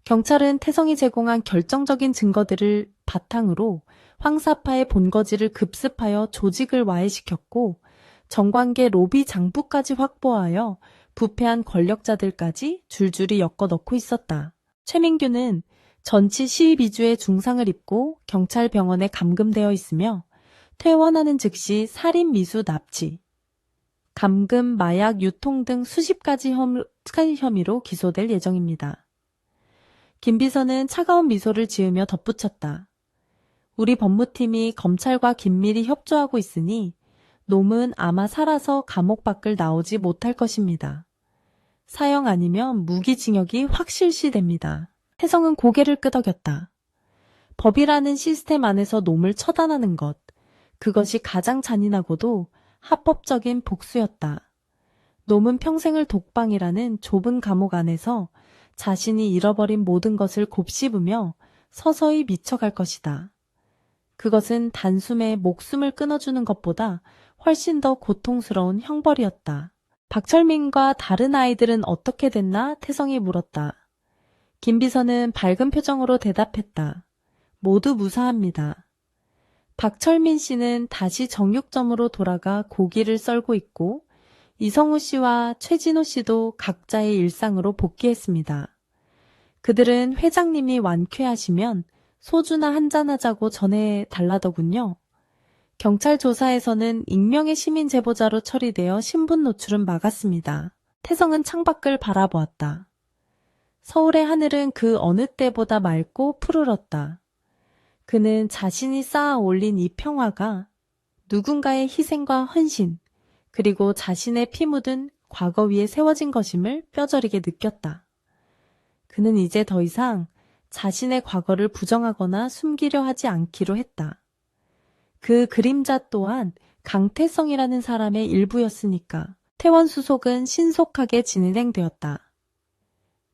경찰은 태성이 제공한 결정적인 증거들을 바탕으로 황사파의 본거지를 급습하여 조직을 와해시켰고 정관계 로비 장부까지 확보하여 부패한 권력자들까지 줄줄이 엮어넣고 있었다. 최민규는 전치 12주의 중상을 입고 경찰병원에 감금되어 있으며 퇴원하는 즉시 살인 미수 납치, 감금, 마약, 유통 등 수십 가지 혐의로 기소될 예정입니다. 김 비서는 차가운 미소를 지으며 덧붙였다. 우리 법무팀이 검찰과 긴밀히 협조하고 있으니 놈은 아마 살아서 감옥 밖을 나오지 못할 것입니다. 사형 아니면 무기징역이 확실시됩니다. 태성은 고개를 끄덕였다. 법이라는 시스템 안에서 놈을 처단하는 것, 그것이 가장 잔인하고도 합법적인 복수였다. 놈은 평생을 독방이라는 좁은 감옥 안에서 자신이 잃어버린 모든 것을 곱씹으며 서서히 미쳐갈 것이다. 그것은 단숨에 목숨을 끊어주는 것보다 훨씬 더 고통스러운 형벌이었다. 박철민과 다른 아이들은 어떻게 됐나? 태성이 물었다. 김비서는 밝은 표정으로 대답했다. 모두 무사합니다. 박철민 씨는 다시 정육점으로 돌아가 고기를 썰고 있고 이성우 씨와 최진호 씨도 각자의 일상으로 복귀했습니다. 그들은 회장님이 완쾌하시면 소주나 한잔하자고 전해달라더군요. 경찰 조사에서는 익명의 시민 제보자로 처리되어 신분 노출은 막았습니다. 태성은 창밖을 바라보았다. 서울의 하늘은 그 어느 때보다 맑고 푸르렀다. 그는 자신이 쌓아 올린 이 평화가 누군가의 희생과 헌신, 그리고 자신의 피 묻은 과거 위에 세워진 것임을 뼈저리게 느꼈다. 그는 이제 더 이상 자신의 과거를 부정하거나 숨기려 하지 않기로 했다. 그 그림자 또한 강태성이라는 사람의 일부였으니까 퇴원 수속은 신속하게 진행되었다.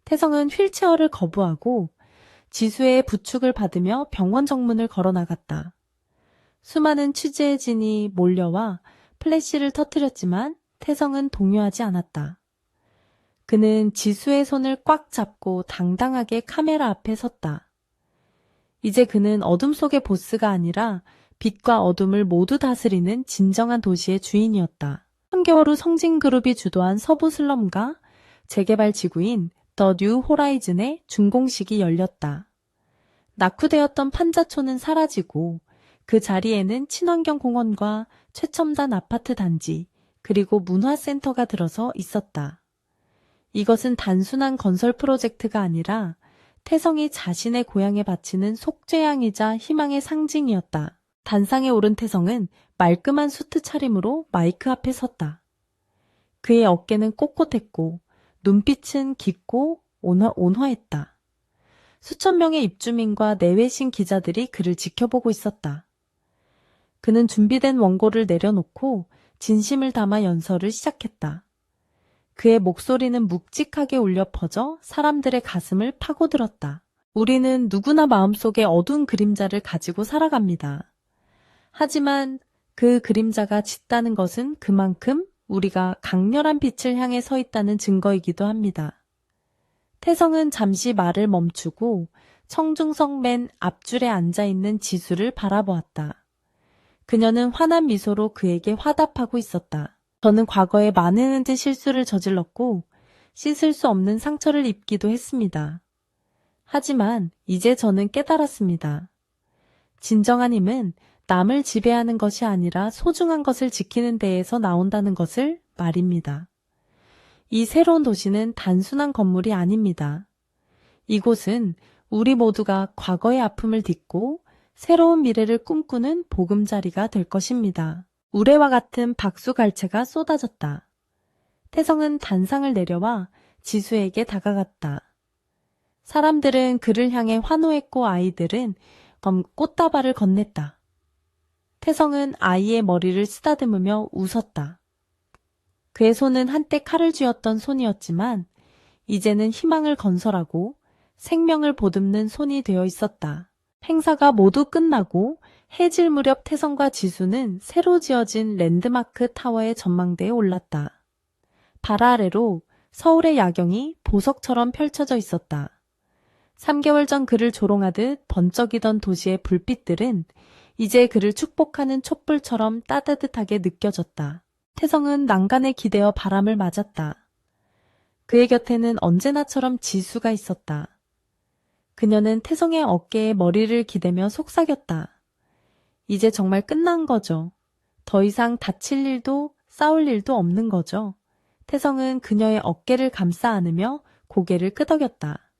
태성은 휠체어를 거부하고 지수의 부축을 받으며 병원 정문을 걸어나갔다. 수많은 취재진이 몰려와 플래시를 터뜨렸지만 태성은 동요하지 않았다. 그는 지수의 손을 꽉 잡고 당당하게 카메라 앞에 섰다. 이제 그는 어둠 속의 보스가 아니라 빛과 어둠을 모두 다스리는 진정한 도시의 주인이었다. 3개월 후 성진그룹이 주도한 서부 슬럼가 재개발 지구인 더 뉴 호라이즌의 준공식이 열렸다. 낙후되었던 판자촌은 사라지고 그 자리에는 친환경 공원과 최첨단 아파트 단지 그리고 문화센터가 들어서 있었다. 이것은 단순한 건설 프로젝트가 아니라 태성이 자신의 고향에 바치는 속죄양이자 희망의 상징이었다. 단상에 오른 태성은 말끔한 수트 차림으로 마이크 앞에 섰다. 그의 어깨는 꼿꼿했고 눈빛은 깊고 온화했다. 수천 명의 입주민과 내외신 기자들이 그를 지켜보고 있었다. 그는 준비된 원고를 내려놓고 진심을 담아 연설을 시작했다. 그의 목소리는 묵직하게 울려 퍼져 사람들의 가슴을 파고들었다. 우리는 누구나 마음속에 어두운 그림자를 가지고 살아갑니다. 하지만 그 그림자가 짙다는 것은 그만큼 우리가 강렬한 빛을 향해 서 있다는 증거이기도 합니다. 태성은 잠시 말을 멈추고 청중석 맨 앞줄에 앉아있는 지수를 바라보았다. 그녀는 환한 미소로 그에게 화답하고 있었다. 저는 과거에 많은 실수를 저질렀고 씻을 수 없는 상처를 입기도 했습니다. 하지만 이제 저는 깨달았습니다. 진정한 힘은 남을 지배하는 것이 아니라 소중한 것을 지키는 데에서 나온다는 것을 말입니다. 이 새로운 도시는 단순한 건물이 아닙니다. 이곳은 우리 모두가 과거의 아픔을 딛고 새로운 미래를 꿈꾸는 보금자리가 될 것입니다. 우레와 같은 박수갈채가 쏟아졌다. 태성은 단상을 내려와 지수에게 다가갔다. 사람들은 그를 향해 환호했고 아이들은 꽃다발을 건넸다. 태성은 아이의 머리를 쓰다듬으며 웃었다. 그의 손은 한때 칼을 쥐었던 손이었지만 이제는 희망을 건설하고 생명을 보듬는 손이 되어 있었다. 행사가 모두 끝나고 해질 무렵 태성과 지수는 새로 지어진 랜드마크 타워의 전망대에 올랐다. 발 아래로 서울의 야경이 보석처럼 펼쳐져 있었다. 3개월 전 그를 조롱하듯 번쩍이던 도시의 불빛들은 이제 그를 축복하는 촛불처럼 따뜻하게 느껴졌다. 태성은 난간에 기대어 바람을 맞았다. 그의 곁에는 언제나처럼 지수가 있었다. 그녀는 태성의 어깨에 머리를 기대며 속삭였다. 이제 정말 끝난 거죠. 더 이상 다칠 일도 싸울 일도 없는 거죠. 태성은 그녀의 어깨를 감싸 안으며 고개를 끄덕였다.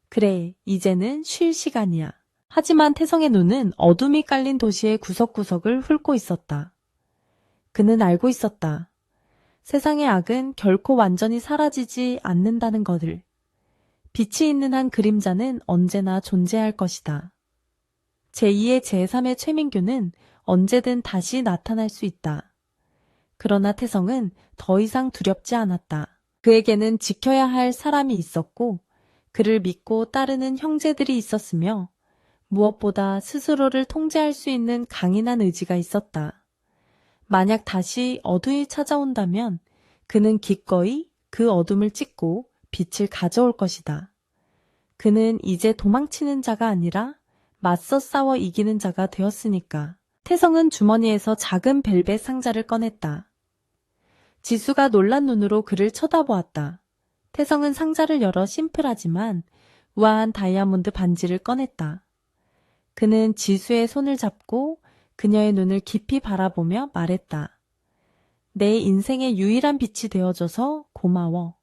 그래, 이제는 쉴 시간이야. 하지만 태성의 눈은 어둠이 깔린 도시의 구석구석을 훑고 있었다. 그는 알고 있었다. 세상의 악은 결코 완전히 사라지지 않는다는 것을. 빛이 있는 한 그림자는 언제나 존재할 것이다. 제2의 제3의 최민규는 언제든 다시 나타날 수 있다. 그러나 태성은 더 이상 두렵지 않았다. 그에게는 지켜야 할 사람이 있었고 그를 믿고 따르는 형제들이 있었으며 무엇보다 스스로를 통제할 수 있는 강인한 의지가 있었다. 만약 다시 어둠이 찾아온다면 그는 기꺼이 그 어둠을 찢고 빛을 가져올 것이다. 그는 이제 도망치는 자가 아니라 맞서 싸워 이기는 자가 되었으니까. 태성은 주머니에서 작은 벨벳 상자를 꺼냈다. 지수가 놀란 눈으로 그를 쳐다보았다. 태성은 상자를 열어 심플하지만 우아한 다이아몬드 반지를 꺼냈다. 그는 지수의 손을 잡고 그녀의 눈을 깊이 바라보며 말했다. 내 인생의 유일한 빛이 되어줘서 고마워.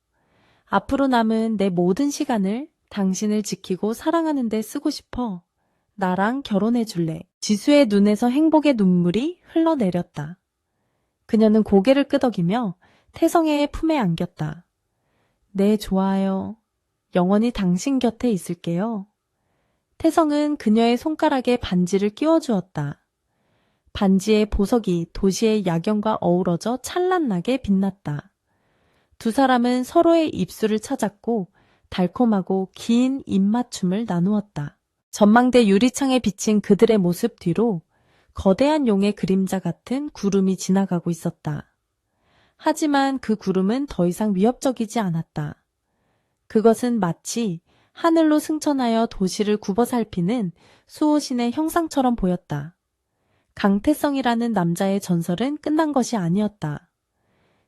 앞으로 남은 내 모든 시간을 당신을 지키고 사랑하는 데 쓰고 싶어. 나랑 결혼해 줄래? 지수의 눈에서 행복의 눈물이 흘러내렸다. 그녀는 고개를 끄덕이며 태성의 품에 안겼다. 네, 좋아요. 영원히 당신 곁에 있을게요. 태성은 그녀의 손가락에 반지를 끼워주었다. 반지의 보석이 도시의 야경과 어우러져 찬란하게 빛났다. 두 사람은 서로의 입술을 찾았고 달콤하고 긴 입맞춤을 나누었다. 전망대 유리창에 비친 그들의 모습 뒤로 거대한 용의 그림자 같은 구름이 지나가고 있었다. 하지만 그 구름은 더 이상 위협적이지 않았다. 그것은 마치 하늘로 승천하여 도시를 굽어 살피는 수호신의 형상처럼 보였다. 강태성이라는 남자의 전설은 끝난 것이 아니었다.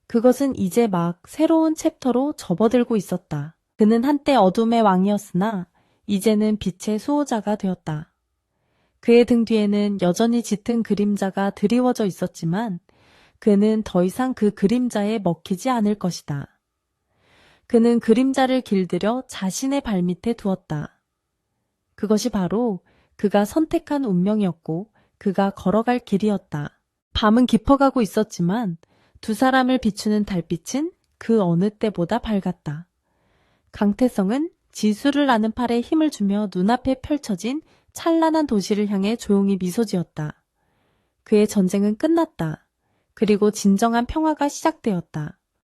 그것은 이제 막 새로운 챕터로 접어들고 있었다. 그는 한때 어둠의 왕이었으나 이제는 빛의 수호자가 되었다. 그의 등 뒤에는 여전히 짙은 그림자가 드리워져 있었지만 그는 더 이상 그 그림자에 먹히지 않을 것이다. 그는 그림자를 길들여 자신의 발밑에 두었다. 그것이 바로 그가 선택한 운명이었고 그가 걸어갈 길이었다. 밤은 깊어가고 있었지만 두 사람을 비추는 달빛은 그 어느 때보다 밝았다. 강태성은 지수를 아는 팔에 힘을 주며 눈앞에 펼쳐진 찬란한 도시를 향해 조용히 미소 지었다. 그의 전쟁은 끝났다. 그리고 진정한 평화가 시작되었다.